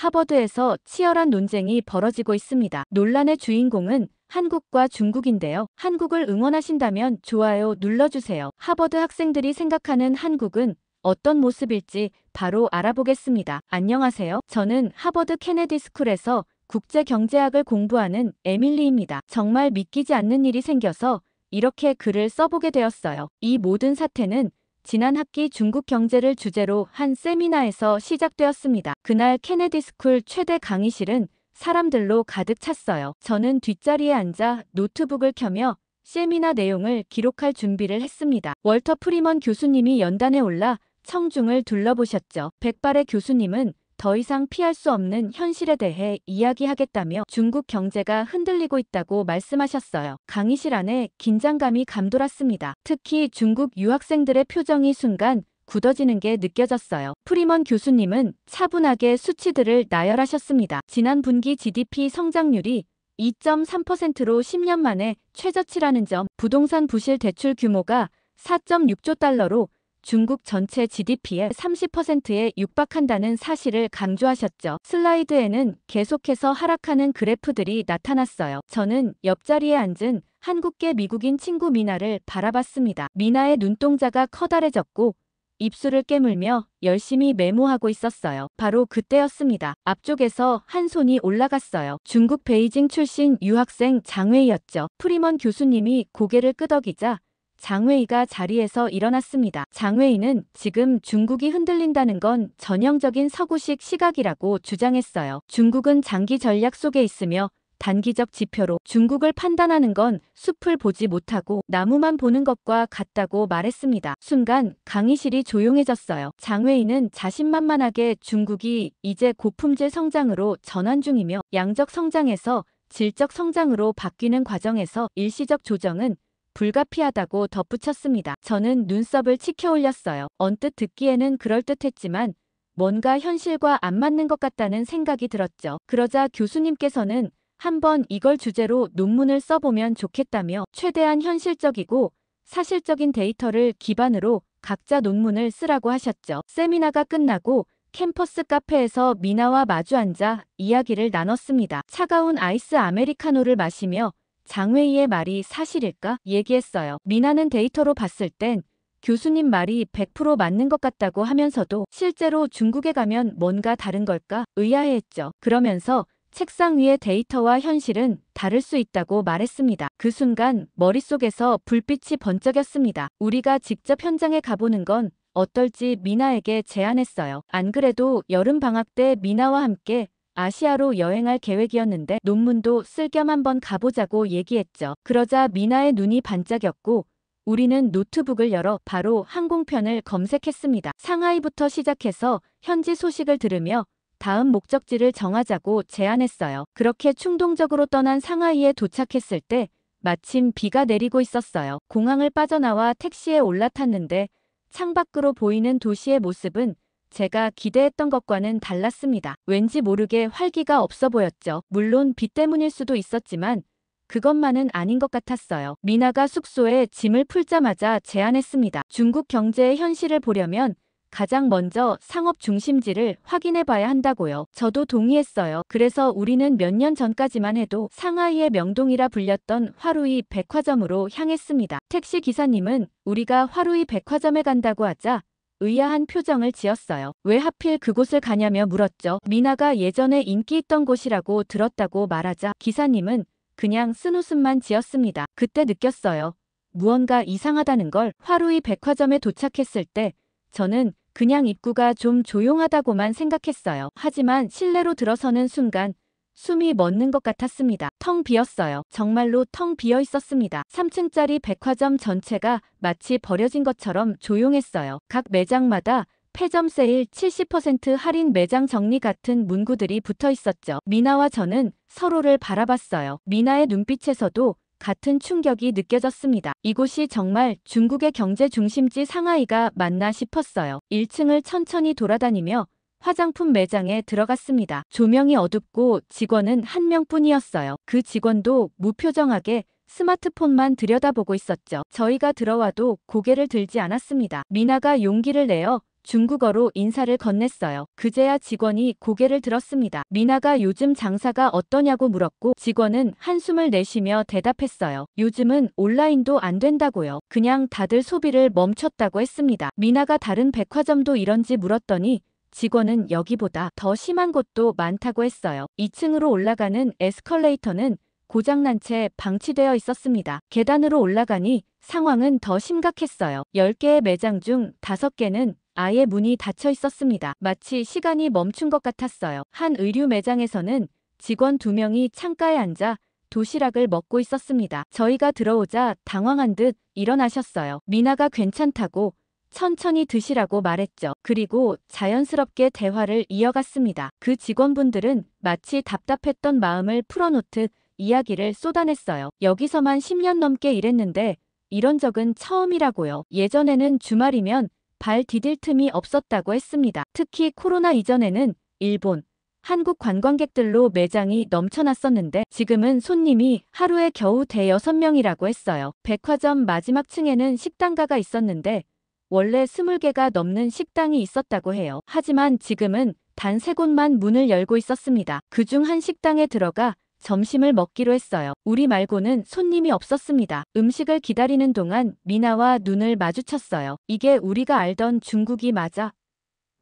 하버드에서 치열한 논쟁이 벌어지고 있습니다. 논란의 주인공은 한국과 중국인데요. 한국을 응원하신다면 좋아요 눌러주세요. 하버드 학생들이 생각하는 한국은 어떤 모습일지 바로 알아보겠습니다. 안녕하세요. 저는 하버드 케네디 스쿨에서 국제경제학을 공부하는 에밀리입니다. 정말 믿기지 않는 일이 생겨서 이렇게 글을 써보게 되었어요. 이 모든 사태는 지난 학기 중국 경제를 주제로 한 세미나에서 시작되었습니다. 그날 케네디 스쿨 최대 강의실은 사람들로 가득 찼어요. 저는 뒷자리에 앉아 노트북을 켜며 세미나 내용을 기록할 준비를 했습니다. 월터 프리먼 교수님이 연단에 올라 청중을 둘러보셨죠. 백발의 교수님은 더 이상 피할 수 없는 현실에 대해 이야기하겠다며 중국 경제가 흔들리고 있다고 말씀하셨어요. 강의실 안에 긴장감이 감돌았습니다. 특히 중국 유학생들의 표정이 순간 굳어지는 게 느껴졌어요. 프리먼 교수님은 차분하게 수치들을 나열하셨습니다. 지난 분기 GDP 성장률이 2.3%로 10년 만에 최저치라는 점, 부동산 부실 대출 규모가 4.6조 달러로 중국 전체 GDP의 30%에 육박한다는 사실을 강조하셨죠. 슬라이드에는 계속해서 하락하는 그래프들이 나타났어요. 저는 옆자리에 앉은 한국계 미국인 친구 미나를 바라봤습니다. 미나의 눈동자가 커다래졌고 입술을 깨물며 열심히 메모하고 있었어요. 바로 그때였습니다. 앞쪽에서 한 손이 올라갔어요. 중국 베이징 출신 유학생 장웨이였죠. 프리먼 교수님이 고개를 끄덕이자 장웨이가 자리에서 일어났습니다. 장웨이는 지금 중국이 흔들린다는 건 전형적인 서구식 시각이라고 주장했어요. 중국은 장기 전략 속에 있으며 단기적 지표로 중국을 판단하는 건 숲을 보지 못하고 나무만 보는 것과 같다고 말했습니다. 순간 강의실이 조용해졌어요. 장웨이는 자신만만하게 중국이 이제 고품질 성장으로 전환 중이며 양적 성장에서 질적 성장으로 바뀌는 과정에서 일시적 조정은 불가피하다고 덧붙였습니다. 저는 눈썹을 치켜 올렸어요. 언뜻 듣기에는 그럴듯했지만 뭔가 현실과 안 맞는 것 같다는 생각이 들었죠. 그러자 교수님께서는 한번 이걸 주제로 논문을 써보면 좋겠다며 최대한 현실적이고 사실적인 데이터를 기반으로 각자 논문을 쓰라고 하셨죠. 세미나가 끝나고 캠퍼스 카페에서 미나와 마주 앉아 이야기를 나눴습니다. 차가운 아이스 아메리카노를 마시며 장웨이의 말이 사실일까? 얘기했어요. 미나는 데이터로 봤을 땐 교수님 말이 100% 맞는 것 같다고 하면서도 실제로 중국에 가면 뭔가 다른 걸까? 의아해했죠. 그러면서 책상 위의 데이터와 현실은 다를 수 있다고 말했습니다. 그 순간 머릿속에서 불빛이 번쩍였습니다. 우리가 직접 현장에 가보는 건 어떨지 미나에게 제안했어요. 안 그래도 여름방학 때 미나와 함께 아시아로 여행할 계획이었는데 논문도 쓸 겸 한번 가보자고 얘기했죠. 그러자 미나의 눈이 반짝였고 우리는 노트북을 열어 바로 항공편을 검색했습니다. 상하이부터 시작해서 현지 소식을 들으며 다음 목적지를 정하자고 제안했어요. 그렇게 충동적으로 떠난 상하이에 도착했을 때 마침 비가 내리고 있었어요. 공항을 빠져나와 택시에 올라탔는데 창밖으로 보이는 도시의 모습은 제가 기대했던 것과는 달랐습니다. 왠지 모르게 활기가 없어 보였죠. 물론 비 때문일 수도 있었지만 그것만은 아닌 것 같았어요. 미나가 숙소에 짐을 풀자마자 제안했습니다. 중국 경제의 현실을 보려면 가장 먼저 상업 중심지를 확인해 봐야 한다고요. 저도 동의했어요. 그래서 우리는 몇 년 전까지만 해도 상하이의 명동이라 불렸던 화루이 백화점으로 향했습니다. 택시 기사님은 우리가 화루이 백화점에 간다고 하자 의아한 표정을 지었어요. 왜 하필 그곳을 가냐며 물었죠. 미나가 예전에 인기 있던 곳이라고 들었다고 말하자 기사님은 그냥 쓴웃음만 지었습니다. 그때 느꼈어요. 무언가 이상하다는 걸. 화루이 백화점에 도착했을 때 저는 그냥 입구가 좀 조용하다고만 생각했어요. 하지만 실내로 들어서는 순간 숨이 멎는 것 같았습니다. 텅 비었어요. 정말로 텅 비어 있었습니다. 3층짜리 백화점 전체가 마치 버려진 것처럼 조용했어요. 각 매장마다 폐점 세일 70% 할인 매장 정리 같은 문구들이 붙어 있었죠. 미나와 저는 서로를 바라봤어요. 미나의 눈빛에서도 같은 충격이 느껴졌습니다. 이곳이 정말 중국의 경제 중심지 상하이가 맞나 싶었어요. 1층을 천천히 돌아다니며 화장품 매장에 들어갔습니다. 조명이 어둡고 직원은 한 명뿐이었어요. 그 직원도 무표정하게 스마트폰만 들여다보고 있었죠. 저희가 들어와도 고개를 들지 않았습니다. 미나가 용기를 내어 중국어로 인사를 건넸어요. 그제야 직원이 고개를 들었습니다. 미나가 요즘 장사가 어떠냐고 물었고 직원은 한숨을 내쉬며 대답했어요. 요즘은 온라인도 안 된다고요. 그냥 다들 소비를 멈췄다고 했습니다. 미나가 다른 백화점도 이런지 물었더니 직원은 여기보다 더 심한 곳도 많다고 했어요. 2층으로 올라가는 에스컬레이터는 고장난 채 방치되어 있었습니다. 계단으로 올라가니 상황은 더 심각했어요. 10개의 매장 중 5개는 아예 문이 닫혀 있었습니다. 마치 시간이 멈춘 것 같았어요. 한 의류 매장에서는 직원 2명이 창가에 앉아 도시락을 먹고 있었습니다. 저희가 들어오자 당황한 듯 일어나셨어요. 미나가 괜찮다고 천천히 드시라고 말했죠. 그리고 자연스럽게 대화를 이어갔습니다. 그 직원분들은 마치 답답했던 마음을 풀어놓듯 이야기를 쏟아냈어요. 여기서만 10년 넘게 일했는데 이런 적은 처음이라고요. 예전에는 주말이면 발 디딜 틈이 없었다고 했습니다. 특히 코로나 이전에는 일본, 한국 관광객들로 매장이 넘쳐났었는데 지금은 손님이 하루에 겨우 대여섯 명이라고 했어요. 백화점 마지막 층에는 식당가가 있었는데 원래 20개가 넘는 식당이 있었다고 해요. 하지만 지금은 단 3곳만 문을 열고 있었습니다. 그중 한 식당에 들어가 점심을 먹기로 했어요. 우리 말고는 손님이 없었습니다. 음식을 기다리는 동안 미나와 눈을 마주쳤어요. 이게 우리가 알던 중국이 맞아?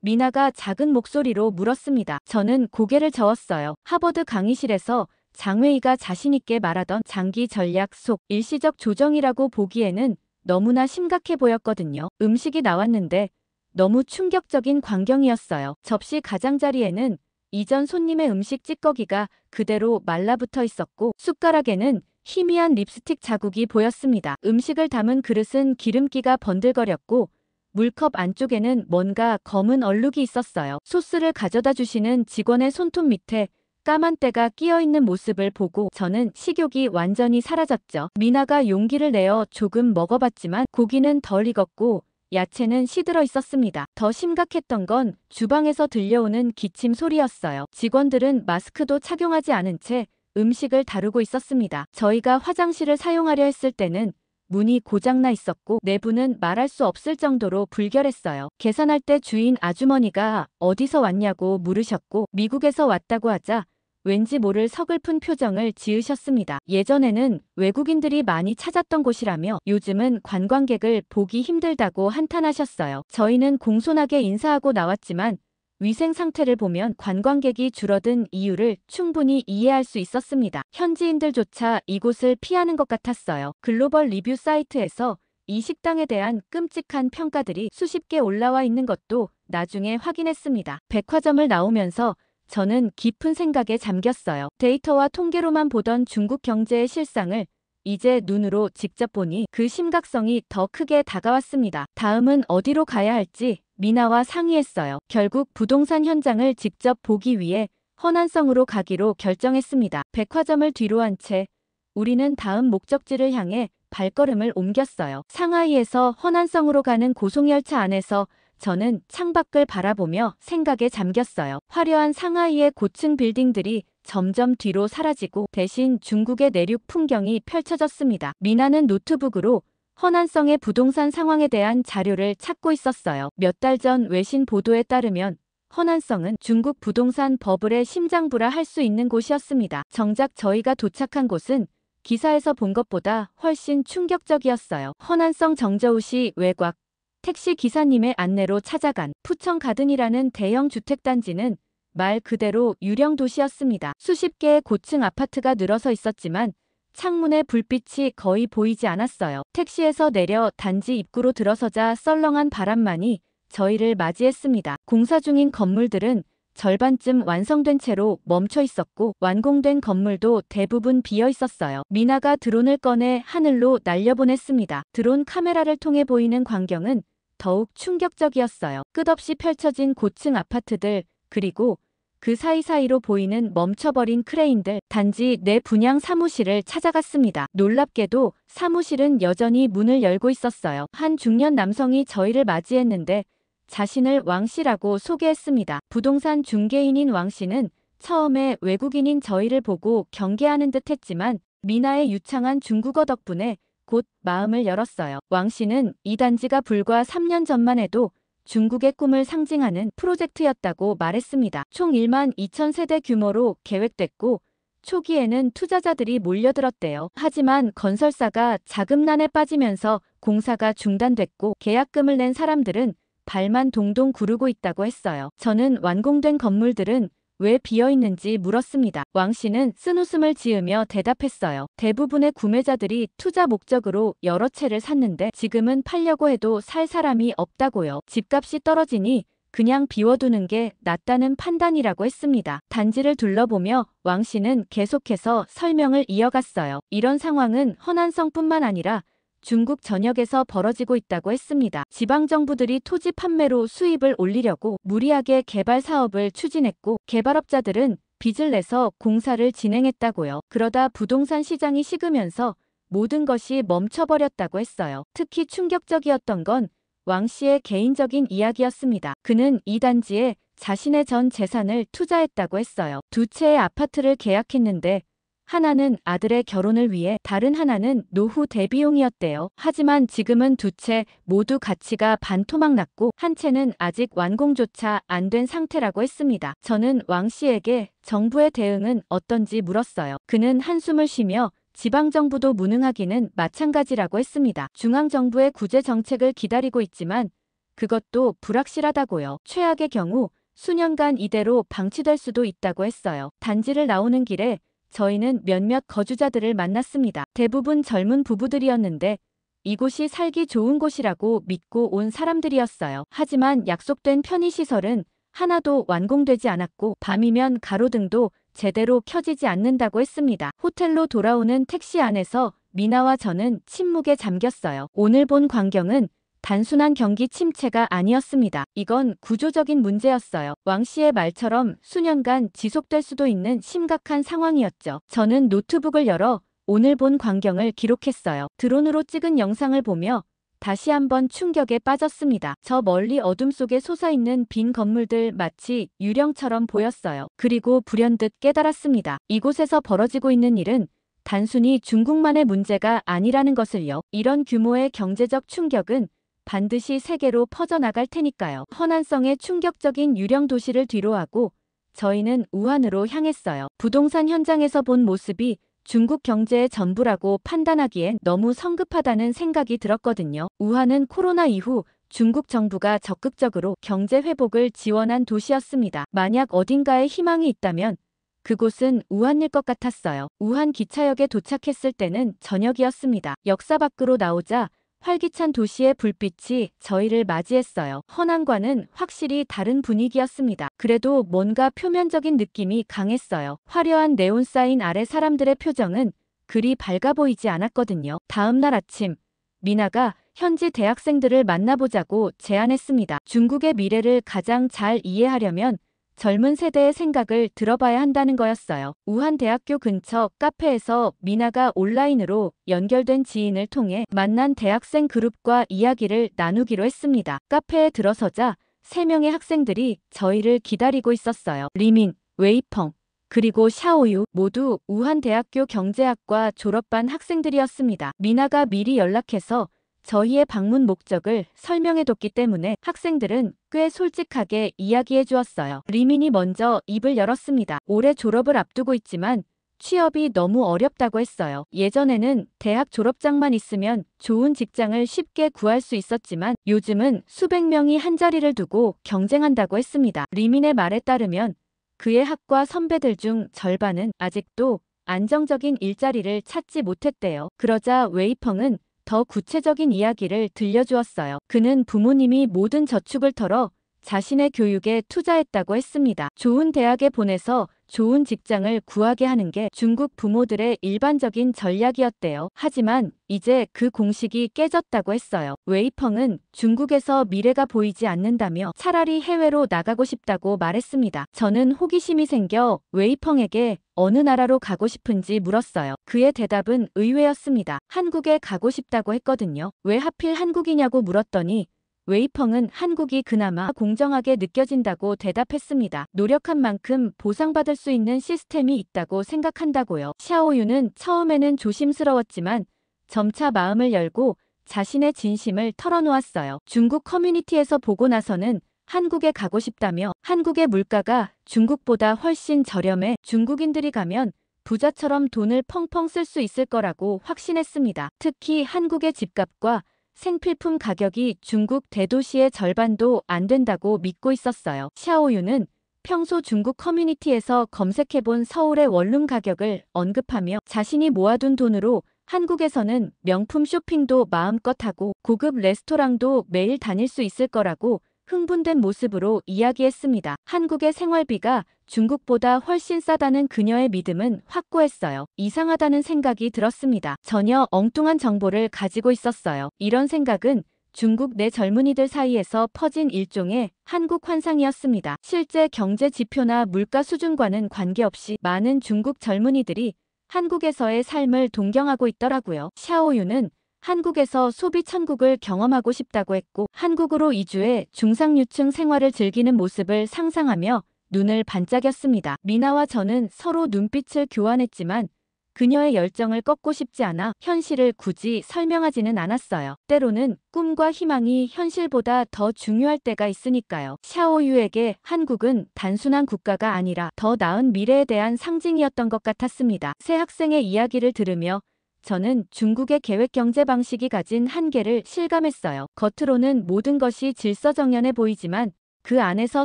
미나가 작은 목소리로 물었습니다. 저는 고개를 저었어요. 하버드 강의실에서 장웨이가 자신있게 말하던 장기 전략 속 일시적 조정이라고 보기에는 너무나 심각해 보였거든요. 음식이 나왔는데 너무 충격적인 광경이었어요. 접시 가장자리에는 이전 손님의 음식 찌꺼기가 그대로 말라붙어 있었고 숟가락에는 희미한 립스틱 자국이 보였습니다. 음식을 담은 그릇은 기름기가 번들거렸고 물컵 안쪽에는 뭔가 검은 얼룩이 있었어요. 소스를 가져다 주시는 직원의 손톱 밑에 까만 때가 끼어있는 모습을 보고 저는 식욕이 완전히 사라졌죠. 미나가 용기를 내어 조금 먹어봤지만 고기는 덜 익었고 야채는 시들어 있었습니다. 더 심각했던 건 주방에서 들려오는 기침 소리였어요. 직원들은 마스크도 착용하지 않은 채 음식을 다루고 있었습니다. 저희가 화장실을 사용하려 했을 때는 문이 고장나 있었고 내부는 말할 수 없을 정도로 불결했어요. 계산할 때 주인 아주머니가 어디서 왔냐고 물으셨고 미국에서 왔다고 하자 왠지 모를 서글픈 표정을 지으셨습니다. 예전에는 외국인들이 많이 찾았던 곳이라며 요즘은 관광객을 보기 힘들다고 한탄하셨어요. 저희는 공손하게 인사하고 나왔지만 위생 상태를 보면 관광객이 줄어든 이유를 충분히 이해할 수 있었습니다. 현지인들조차 이곳을 피하는 것 같았어요. 글로벌 리뷰 사이트에서 이 식당에 대한 끔찍한 평가들이 수십 개 올라와 있는 것도 나중에 확인했습니다. 백화점을 나오면서 저는 깊은 생각에 잠겼어요. 데이터와 통계로만 보던 중국 경제의 실상을 이제 눈으로 직접 보니 그 심각성이 더 크게 다가왔습니다. 다음은 어디로 가야 할지 미나와 상의했어요. 결국 부동산 현장을 직접 보기 위해 허난성으로 가기로 결정했습니다. 백화점을 뒤로 한 채 우리는 다음 목적지를 향해 발걸음을 옮겼어요. 상하이에서 허난성으로 가는 고속열차 안에서 저는 창밖을 바라보며 생각에 잠겼어요. 화려한 상하이의 고층 빌딩들이 점점 뒤로 사라지고 대신 중국의 내륙 풍경이 펼쳐졌습니다. 미나는 노트북으로 허난성의 부동산 상황에 대한 자료를 찾고 있었어요. 몇 달 전 외신 보도에 따르면 허난성은 중국 부동산 버블의 심장부라 할 수 있는 곳이었습니다. 정작 저희가 도착한 곳은 기사에서 본 것보다 훨씬 충격적이었어요. 허난성 정저우시 외곽 택시 기사님의 안내로 찾아간 푸청 가든이라는 대형 주택단지는 말 그대로 유령 도시였습니다. 수십 개의 고층 아파트가 늘어서 있었지만 창문에 불빛이 거의 보이지 않았어요. 택시에서 내려 단지 입구로 들어서자 썰렁한 바람만이 저희를 맞이했습니다. 공사 중인 건물들은 절반쯤 완성된 채로 멈춰 있었고 완공된 건물도 대부분 비어 있었어요. 미나가 드론을 꺼내 하늘로 날려보냈습니다. 드론 카메라를 통해 보이는 광경은 더욱 충격적이었어요. 끝없이 펼쳐진 고층 아파트들 그리고 그 사이사이로 보이는 멈춰버린 크레인들. 단지 내 분양 사무실을 찾아갔습니다. 놀랍게도 사무실은 여전히 문을 열고 있었어요. 한 중년 남성이 저희를 맞이했는데 자신을 왕씨라고 소개했습니다. 부동산 중개인인 왕씨는 처음에 외국인인 저희를 보고 경계하는 듯 했지만 미나의 유창한 중국어 덕분에 곧 마음을 열었어요. 왕씨는 이 단지가 불과 3년 전만 해도 중국의 꿈을 상징하는 프로젝트였다고 말했습니다. 총 1만 2천 세대 규모로 계획됐고 초기에는 투자자들이 몰려들었대요. 하지만 건설사가 자금난에 빠지면서 공사가 중단됐고 계약금을 낸 사람들은 발만 동동 구르고 있다고 했어요. 저는 완공된 건물들은 왜 비어있는지 물었습니다. 왕 씨는 쓴웃음을 지으며 대답했어요. 대부분의 구매자들이 투자 목적으로 여러 채를 샀는데 지금은 팔려고 해도 살 사람이 없다고요. 집값이 떨어지니 그냥 비워두는 게 낫다는 판단이라고 했습니다. 단지를 둘러보며 왕 씨는 계속해서 설명을 이어갔어요. 이런 상황은 허난성뿐만 아니라 중국 전역에서 벌어지고 있다고 했습니다. 지방정부들이 토지 판매로 수입을 올리려고 무리하게 개발 사업을 추진했고 개발업자들은 빚을 내서 공사를 진행했다고요. 그러다 부동산 시장이 식으면서 모든 것이 멈춰버렸다고 했어요. 특히 충격적이었던 건 왕 씨의 개인적인 이야기였습니다. 그는 이 단지에 자신의 전 재산을 투자했다고 했어요. 두 채의 아파트를 계약했는데 하나는 아들의 결혼을 위해 다른 하나는 노후 대비용이었대요. 하지만 지금은 두 채 모두 가치가 반토막 났고 한 채는 아직 완공조차 안 된 상태라고 했습니다. 저는 왕 씨에게 정부의 대응은 어떤지 물었어요. 그는 한숨을 쉬며 지방정부도 무능하기는 마찬가지라고 했습니다. 중앙정부의 구제 정책을 기다리고 있지만 그것도 불확실하다고요. 최악의 경우 수년간 이대로 방치될 수도 있다고 했어요. 단지를 나오는 길에 저희는 몇몇 거주자들을 만났습니다. 대부분 젊은 부부들이었는데 이곳이 살기 좋은 곳이라고 믿고 온 사람들이었어요. 하지만 약속된 편의시설은 하나도 완공되지 않았고 밤이면 가로등도 제대로 켜지지 않는다고 했습니다. 호텔로 돌아오는 택시 안에서 미나와 저는 침묵에 잠겼어요. 오늘 본 광경은 단순한 경기 침체가 아니었습니다. 이건 구조적인 문제였어요. 왕 씨의 말처럼 수년간 지속될 수도 있는 심각한 상황이었죠. 저는 노트북을 열어 오늘 본 광경을 기록했어요. 드론으로 찍은 영상을 보며 다시 한번 충격에 빠졌습니다. 저 멀리 어둠 속에 솟아있는 빈 건물들 마치 유령처럼 보였어요. 그리고 불현듯 깨달았습니다. 이곳에서 벌어지고 있는 일은 단순히 중국만의 문제가 아니라는 것을요. 이런 규모의 경제적 충격은 반드시 세계로 퍼져나갈 테니까요. 허난성의 충격적인 유령 도시를 뒤로하고 저희는 우한으로 향했어요. 부동산 현장에서 본 모습이 중국 경제의 전부라고 판단하기엔 너무 성급하다는 생각이 들었거든요. 우한은 코로나 이후 중국 정부가 적극적으로 경제 회복을 지원한 도시였습니다. 만약 어딘가에 희망이 있다면 그곳은 우한일 것 같았어요. 우한 기차역에 도착했을 때는 저녁이었습니다. 역사 밖으로 나오자 활기찬 도시의 불빛이 저희를 맞이했어요. 허난과는 확실히 다른 분위기였습니다. 그래도 뭔가 표면적인 느낌이 강했어요. 화려한 네온 사인 아래 사람들의 표정은 그리 밝아 보이지 않았거든요. 다음 날 아침, 미나가 현지 대학생들을 만나보자고 제안했습니다. 중국의 미래를 가장 잘 이해하려면 젊은 세대의 생각을 들어봐야 한다는 거였어요. 우한 대학교 근처 카페에서 미나가 온라인으로 연결된 지인을 통해 만난 대학생 그룹과 이야기를 나누기로 했습니다. 카페에 들어서자 3명의 학생들이 저희를 기다리고 있었어요. 리민, 웨이펑, 그리고 샤오유 모두 우한 대학교 경제학과 졸업반 학생들이었습니다. 미나가 미리 연락해서 저희의 방문 목적을 설명해뒀기 때문에 학생들은 꽤 솔직하게 이야기해 주었어요. 리민이 먼저 입을 열었습니다. 올해 졸업을 앞두고 있지만 취업이 너무 어렵다고 했어요. 예전에는 대학 졸업장만 있으면 좋은 직장을 쉽게 구할 수 있었지만 요즘은 수백 명이 한자리를 두고 경쟁한다고 했습니다. 리민의 말에 따르면 그의 학과 선배들 중 절반은 아직도 안정적인 일자리를 찾지 못했대요. 그러자 웨이펑은 더 구체적인 이야기를 들려주었어요. 그는 부모님이 모든 저축을 털어 자신의 교육에 투자했다고 했습니다. 좋은 대학에 보내서 좋은 직장을 구하게 하는 게 중국 부모들의 일반적인 전략이었대요. 하지만 이제 그 공식이 깨졌다고 했어요. 웨이펑은 중국에서 미래가 보이지 않는다며 차라리 해외로 나가고 싶다고 말했습니다. 저는 호기심이 생겨 웨이펑에게 어느 나라로 가고 싶은지 물었어요. 그의 대답은 의외였습니다. 한국에 가고 싶다고 했거든요. 왜 하필 한국이냐고 물었더니 웨이펑은 한국이 그나마 공정하게 느껴진다고 대답했습니다. 노력한 만큼 보상받을 수 있는 시스템이 있다고 생각한다고요. 샤오유는 처음에는 조심스러웠지만 점차 마음을 열고 자신의 진심을 털어놓았어요. 중국 커뮤니티에서 보고 나서는 한국에 가고 싶다며 한국의 물가가 중국보다 훨씬 저렴해 중국인들이 가면 부자처럼 돈을 펑펑 쓸 수 있을 거라고 확신했습니다. 특히 한국의 집값과 생필품 가격이 중국 대도시의 절반도 안 된다고 믿고 있었어요. 샤오유는 평소 중국 커뮤니티에서 검색해본 서울의 원룸 가격을 언급하며 자신이 모아둔 돈으로 한국에서는 명품 쇼핑도 마음껏 하고 고급 레스토랑도 매일 다닐 수 있을 거라고 흥분된 모습으로 이야기했습니다. 한국의 생활비가 중국보다 훨씬 싸다는 그녀의 믿음은 확고했어요. 이상하다는 생각이 들었습니다. 전혀 엉뚱한 정보를 가지고 있었어요. 이런 생각은 중국 내 젊은이들 사이에서 퍼진 일종의 한국 환상이었습니다. 실제 경제 지표나 물가 수준과는 관계없이 많은 중국 젊은이들이 한국에서의 삶을 동경하고 있더라고요. 샤오유는 한국에서 소비 천국을 경험하고 싶다고 했고 한국으로 이주해 중상류층 생활을 즐기는 모습을 상상하며 눈을 반짝였습니다. 미나와 저는 서로 눈빛을 교환했지만 그녀의 열정을 꺾고 싶지 않아 현실을 굳이 설명하지는 않았어요. 때로는 꿈과 희망이 현실보다 더 중요할 때가 있으니까요. 샤오유에게 한국은 단순한 국가가 아니라 더 나은 미래에 대한 상징이었던 것 같았습니다. 새 학생의 이야기를 들으며 저는 중국의 계획 경제 방식이 가진 한계를 실감했어요. 겉으로는 모든 것이 질서정연해 보이지만 그 안에서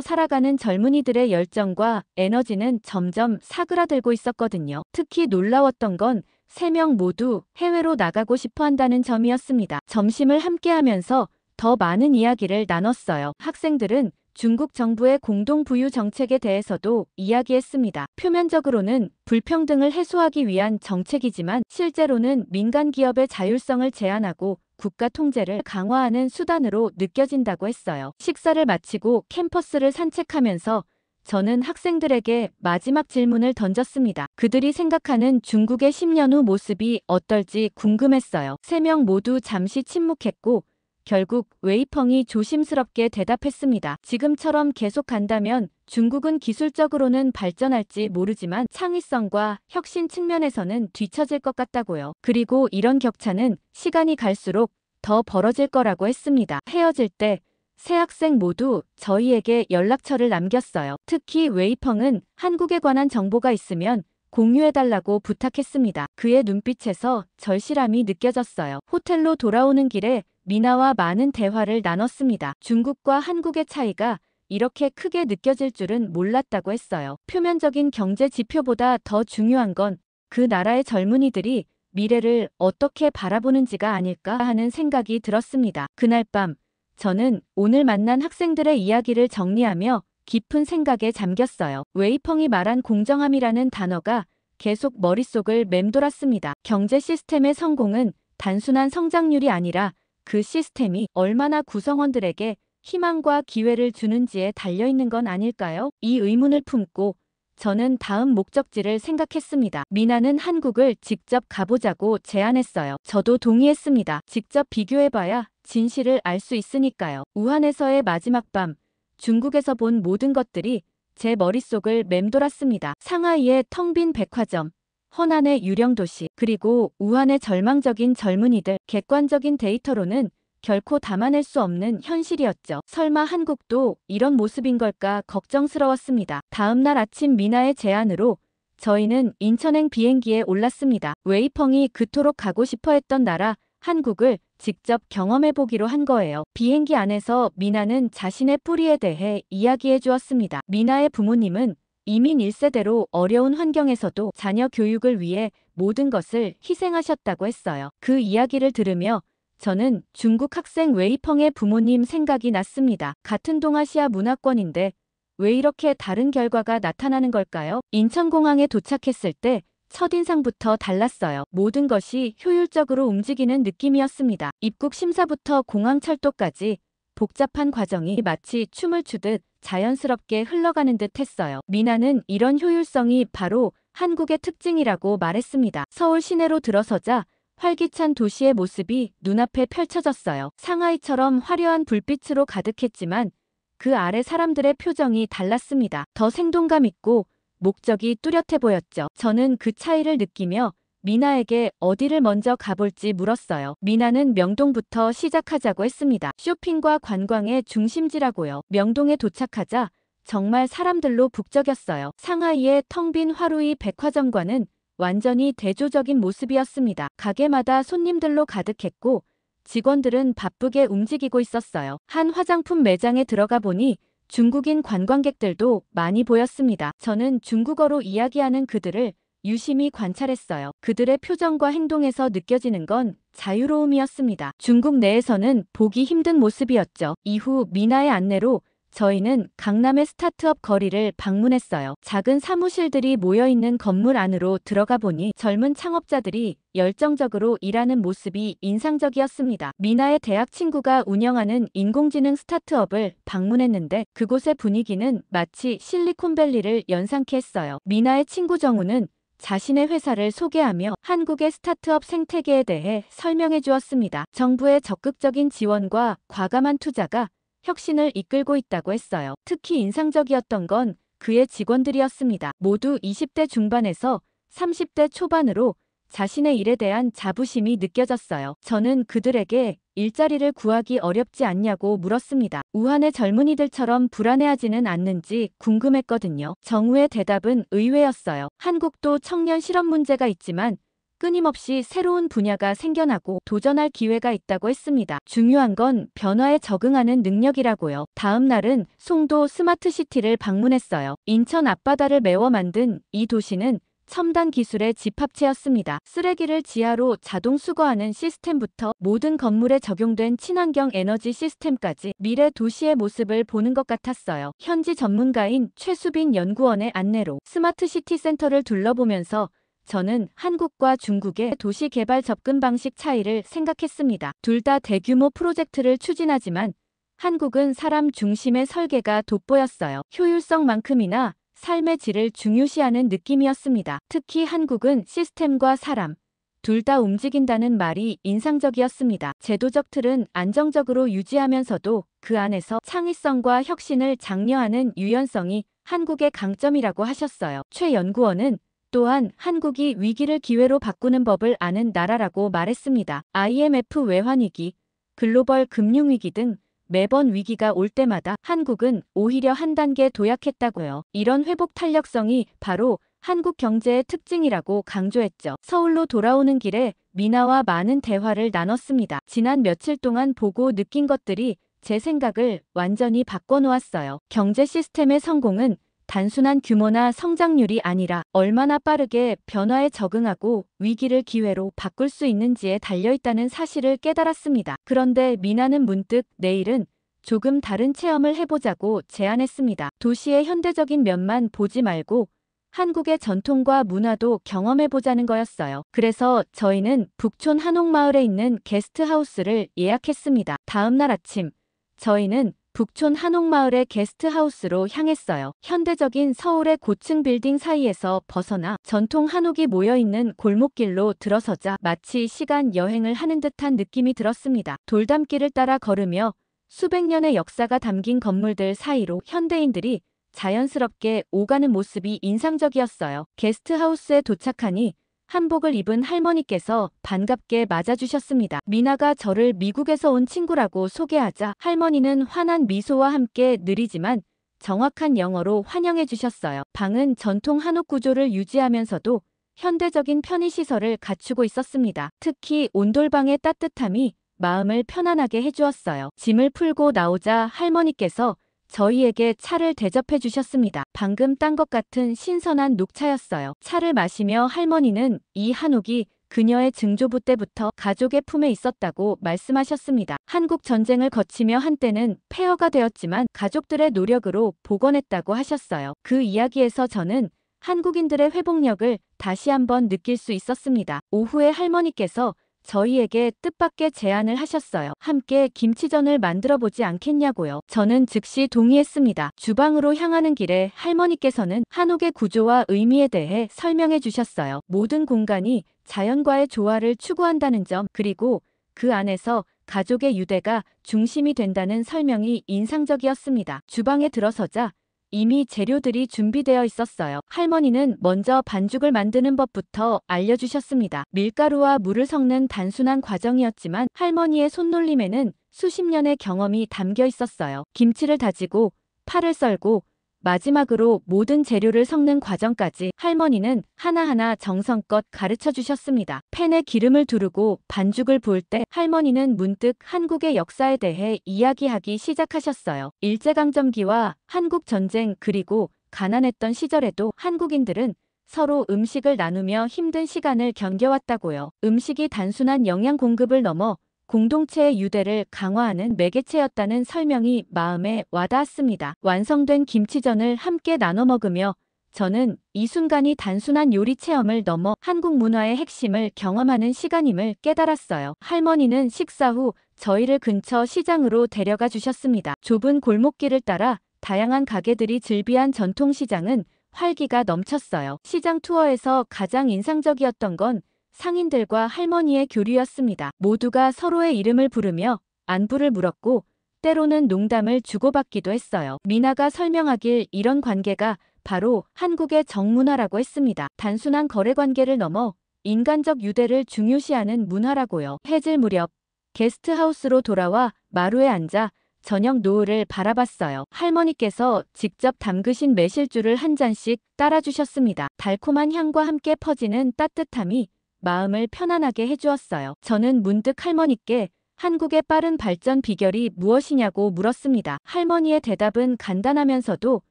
살아가는 젊은이들의 열정과 에너지는 점점 사그라들고 있었거든요. 특히 놀라웠던 건 3명 모두 해외로 나가고 싶어 한다는 점이었습니다. 점심을 함께 하면서 더 많은 이야기를 나눴어요. 학생들은 중국 정부의 공동부유 정책에 대해서도 이야기했습니다. 표면적으로는 불평등을 해소하기 위한 정책이지만 실제로는 민간 기업의 자율성을 제한하고 국가 통제를 강화하는 수단으로 느껴진다고 했어요. 식사를 마치고 캠퍼스를 산책하면서 저는 학생들에게 마지막 질문을 던졌습니다. 그들이 생각하는 중국의 10년 후 모습이 어떨지 궁금했어요. 3명 모두 잠시 침묵했고 결국 웨이펑이 조심스럽게 대답했습니다. 지금처럼 계속 간다면 중국은 기술적으로는 발전할지 모르지만 창의성과 혁신 측면에서는 뒤처질 것 같다고요. 그리고 이런 격차는 시간이 갈수록 더 벌어질 거라고 했습니다. 헤어질 때 세 학생 모두 저희에게 연락처를 남겼어요. 특히 웨이펑은 한국에 관한 정보가 있으면 공유해달라고 부탁했습니다. 그의 눈빛에서 절실함이 느껴졌어요. 호텔로 돌아오는 길에 미나와 많은 대화를 나눴습니다. 중국과 한국의 차이가 이렇게 크게 느껴질 줄은 몰랐다고 했어요. 표면적인 경제 지표보다 더 중요한 건 그 나라의 젊은이들이 미래를 어떻게 바라보는지가 아닐까 하는 생각이 들었습니다. 그날 밤 저는 오늘 만난 학생들의 이야기를 정리하며 깊은 생각에 잠겼어요. 웨이펑이 말한 공정함이라는 단어가 계속 머릿속을 맴돌았습니다. 경제 시스템의 성공은 단순한 성장률이 아니라 그 시스템이 얼마나 구성원들에게 희망과 기회를 주는지에 달려있는 건 아닐까요? 이 의문을 품고 저는 다음 목적지를 생각했습니다. 미나는 한국을 직접 가보자고 제안했어요. 저도 동의했습니다. 직접 비교해봐야 진실을 알 수 있으니까요. 우한에서의 마지막 밤, 중국에서 본 모든 것들이 제 머릿속을 맴돌았습니다. 상하이의 텅 빈 백화점, 허난의 유령 도시, 그리고 우한의 절망적인 젊은이들. 객관적인 데이터로는 결코 담아낼 수 없는 현실이었죠. 설마 한국도 이런 모습인 걸까 걱정스러웠습니다. 다음 날 아침 미나의 제안으로 저희는 인천행 비행기에 올랐습니다. 웨이펑이 그토록 가고 싶어 했던 나라 한국을 직접 경험해보기로 한 거예요. 비행기 안에서 미나는 자신의 뿌리에 대해 이야기해 주었습니다. 미나의 부모님은 이민 1세대로 어려운 환경에서도 자녀 교육을 위해 모든 것을 희생하셨다고 했어요. 그 이야기를 들으며 저는 중국 학생 웨이펑의 부모님 생각이 났습니다. 같은 동아시아 문화권인데 왜 이렇게 다른 결과가 나타나는 걸까요? 인천공항에 도착했을 때 첫인상부터 달랐어요. 모든 것이 효율적으로 움직이는 느낌이었습니다. 입국 심사부터 공항 철도까지 복잡한 과정이 마치 춤을 추듯 자연스럽게 흘러가는 듯 했어요. 미나는 이런 효율성이 바로 한국의 특징이라고 말했습니다. 서울 시내로 들어서자 활기찬 도시의 모습이 눈앞에 펼쳐졌어요. 상하이처럼 화려한 불빛으로 가득했지만 그 아래 사람들의 표정이 달랐습니다. 더 생동감 있고 목적이 뚜렷해 보였죠. 저는 그 차이를 느끼며 미나에게 어디를 먼저 가볼지 물었어요. 미나는 명동부터 시작하자고 했습니다. 쇼핑과 관광의 중심지라고요. 명동에 도착하자 정말 사람들로 북적였어요. 상하이의 텅 빈 화루이 백화점과는 완전히 대조적인 모습이었습니다. 가게마다 손님들로 가득했고 직원들은 바쁘게 움직이고 있었어요. 한 화장품 매장에 들어가 보니 중국인 관광객들도 많이 보였습니다. 저는 중국어로 이야기하는 그들을 유심히 관찰했어요. 그들의 표정과 행동에서 느껴지는 건 자유로움이었습니다. 중국 내에서는 보기 힘든 모습이었죠. 이후 미나의 안내로 저희는 강남의 스타트업 거리를 방문했어요. 작은 사무실들이 모여있는 건물 안으로 들어가 보니 젊은 창업자들이 열정적으로 일하는 모습이 인상적이었습니다. 미나의 대학 친구가 운영하는 인공지능 스타트업을 방문했는데 그곳의 분위기는 마치 실리콘밸리를 연상케 했어요. 미나의 친구 정우는 자신의 회사를 소개하며 한국의 스타트업 생태계에 대해 설명해 주었습니다. 정부의 적극적인 지원과 과감한 투자가 혁신을 이끌고 있다고 했어요. 특히 인상적이었던 건 그의 직원들이었습니다. 모두 20대 중반에서 30대 초반으로 자신의 일에 대한 자부심이 느껴졌어요. 저는 그들에게 일자리를 구하기 어렵지 않냐고 물었습니다. 우한의 젊은이들처럼 불안해하지는 않는지 궁금했거든요. 정우의 대답은 의외였어요. 한국도 청년 실업 문제가 있지만 끊임없이 새로운 분야가 생겨나고 도전할 기회가 있다고 했습니다. 중요한 건 변화에 적응하는 능력이라고요. 다음 날은 송도 스마트시티를 방문했어요. 인천 앞바다를 메워 만든 이 도시는 첨단 기술의 집합체였습니다. 쓰레기를 지하로 자동 수거하는 시스템부터 모든 건물에 적용된 친환경 에너지 시스템까지 미래 도시의 모습을 보는 것 같았어요. 현지 전문가인 최수빈 연구원의 안내로 스마트시티 센터를 둘러보면서 저는 한국과 중국의 도시 개발 접근 방식 차이를 생각했습니다. 둘 다 대규모 프로젝트를 추진하지만 한국은 사람 중심의 설계가 돋보였어요. 효율성만큼이나 삶의 질을 중요시하는 느낌이었습니다. 특히 한국은 시스템과 사람, 둘 다 움직인다는 말이 인상적이었습니다. 제도적 틀은 안정적으로 유지하면서도 그 안에서 창의성과 혁신을 장려하는 유연성이 한국의 강점이라고 하셨어요. 최 연구원은 또한 한국이 위기를 기회로 바꾸는 법을 아는 나라라고 말했습니다. IMF 외환위기, 글로벌 금융위기 등 매번 위기가 올 때마다 한국은 오히려 한 단계 도약했다고요. 이런 회복 탄력성이 바로 한국 경제의 특징이라고 강조했죠. 서울로 돌아오는 길에 미나와 많은 대화를 나눴습니다. 지난 며칠 동안 보고 느낀 것들이 제 생각을 완전히 바꿔놓았어요. 경제 시스템의 성공은 단순한 규모나 성장률이 아니라 얼마나 빠르게 변화에 적응하고 위기를 기회로 바꿀 수 있는지에 달려있다는 사실을 깨달았습니다. 그런데 미나는 문득 내일은 조금 다른 체험을 해보자고 제안했습니다. 도시의 현대적인 면만 보지 말고 한국의 전통과 문화도 경험해보자는 거였어요. 그래서 저희는 북촌 한옥마을에 있는 게스트하우스를 예약했습니다. 다음 날 아침 저희는 북촌 한옥마을의 게스트하우스로 향했어요. 현대적인 서울의 고층 빌딩 사이에서 벗어나 전통 한옥이 모여있는 골목길로 들어서자 마치 시간 여행을 하는 듯한 느낌이 들었습니다. 돌담길을 따라 걸으며 수백 년의 역사가 담긴 건물들 사이로 현대인들이 자연스럽게 오가는 모습이 인상적이었어요. 게스트하우스에 도착하니 한복을 입은 할머니께서 반갑게 맞아주셨습니다. 미나가 저를 미국에서 온 친구라고 소개하자 할머니는 환한 미소와 함께 느리지만 정확한 영어로 환영해 주셨어요. 방은 전통 한옥 구조를 유지하면서도 현대적인 편의시설을 갖추고 있었습니다. 특히 온돌방의 따뜻함이 마음을 편안하게 해주었어요. 짐을 풀고 나오자 할머니께서 저희에게 차를 대접해 주셨습니다. 방금 딴 것 같은 신선한 녹차였어요. 차를 마시며 할머니는 이 한옥이 그녀의 증조부 때부터 가족의 품에 있었다고 말씀하셨습니다. 한국 전쟁을 거치며 한때는 폐허가 되었지만 가족들의 노력으로 복원했다고 하셨어요. 그 이야기에서 저는 한국인들의 회복력을 다시 한번 느낄 수 있었습니다. 오후에 할머니께서 저희에게 뜻밖의 제안을 하셨어요. 함께 김치전을 만들어 보지 않겠냐고요. 저는 즉시 동의했습니다. 주방으로 향하는 길에 할머니께서는 한옥의 구조와 의미에 대해 설명해 주셨어요. 모든 공간이 자연과의 조화를 추구한다는 점, 그리고 그 안에서 가족의 유대가 중심이 된다는 설명이 인상적이었습니다. 주방에 들어서자 이미 재료들이 준비되어 있었어요. 할머니는 먼저 반죽을 만드는 법부터 알려주셨습니다. 밀가루와 물을 섞는 단순한 과정이었지만 할머니의 손놀림에는 수십 년의 경험이 담겨 있었어요. 김치를 다지고 파를 썰고 마지막으로 모든 재료를 섞는 과정까지 할머니는 하나하나 정성껏 가르쳐 주셨습니다. 팬에 기름을 두르고 반죽을 부을 때 할머니는 문득 한국의 역사에 대해 이야기하기 시작하셨어요. 일제강점기와 한국전쟁 그리고 가난했던 시절에도 한국인들은 서로 음식을 나누며 힘든 시간을 견뎌왔다고요. 음식이 단순한 영양 공급을 넘어 공동체의 유대를 강화하는 매개체였다는 설명이 마음에 와닿았습니다. 완성된 김치전을 함께 나눠 먹으며 저는 이 순간이 단순한 요리 체험을 넘어 한국 문화의 핵심을 경험하는 시간임을 깨달았어요. 할머니는 식사 후 저희를 근처 시장으로 데려가 주셨습니다. 좁은 골목길을 따라 다양한 가게들이 즐비한 전통시장은 활기가 넘쳤어요. 시장 투어에서 가장 인상적이었던 건 상인들과 할머니의 교류였습니다. 모두가 서로의 이름을 부르며 안부를 물었고 때로는 농담을 주고받기도 했어요. 미나가 설명하길 이런 관계가 바로 한국의 정문화라고 했습니다. 단순한 거래 관계를 넘어 인간적 유대를 중요시하는 문화라고요. 해질 무렵 게스트하우스로 돌아와 마루에 앉아 저녁 노을을 바라봤어요. 할머니께서 직접 담그신 매실주를 한 잔씩 따라주셨습니다. 달콤한 향과 함께 퍼지는 따뜻함이 마음을 편안하게 해주었어요. 저는 문득 할머니께 한국의 빠른 발전 비결이 무엇이냐고 물었습니다. 할머니의 대답은 간단하면서도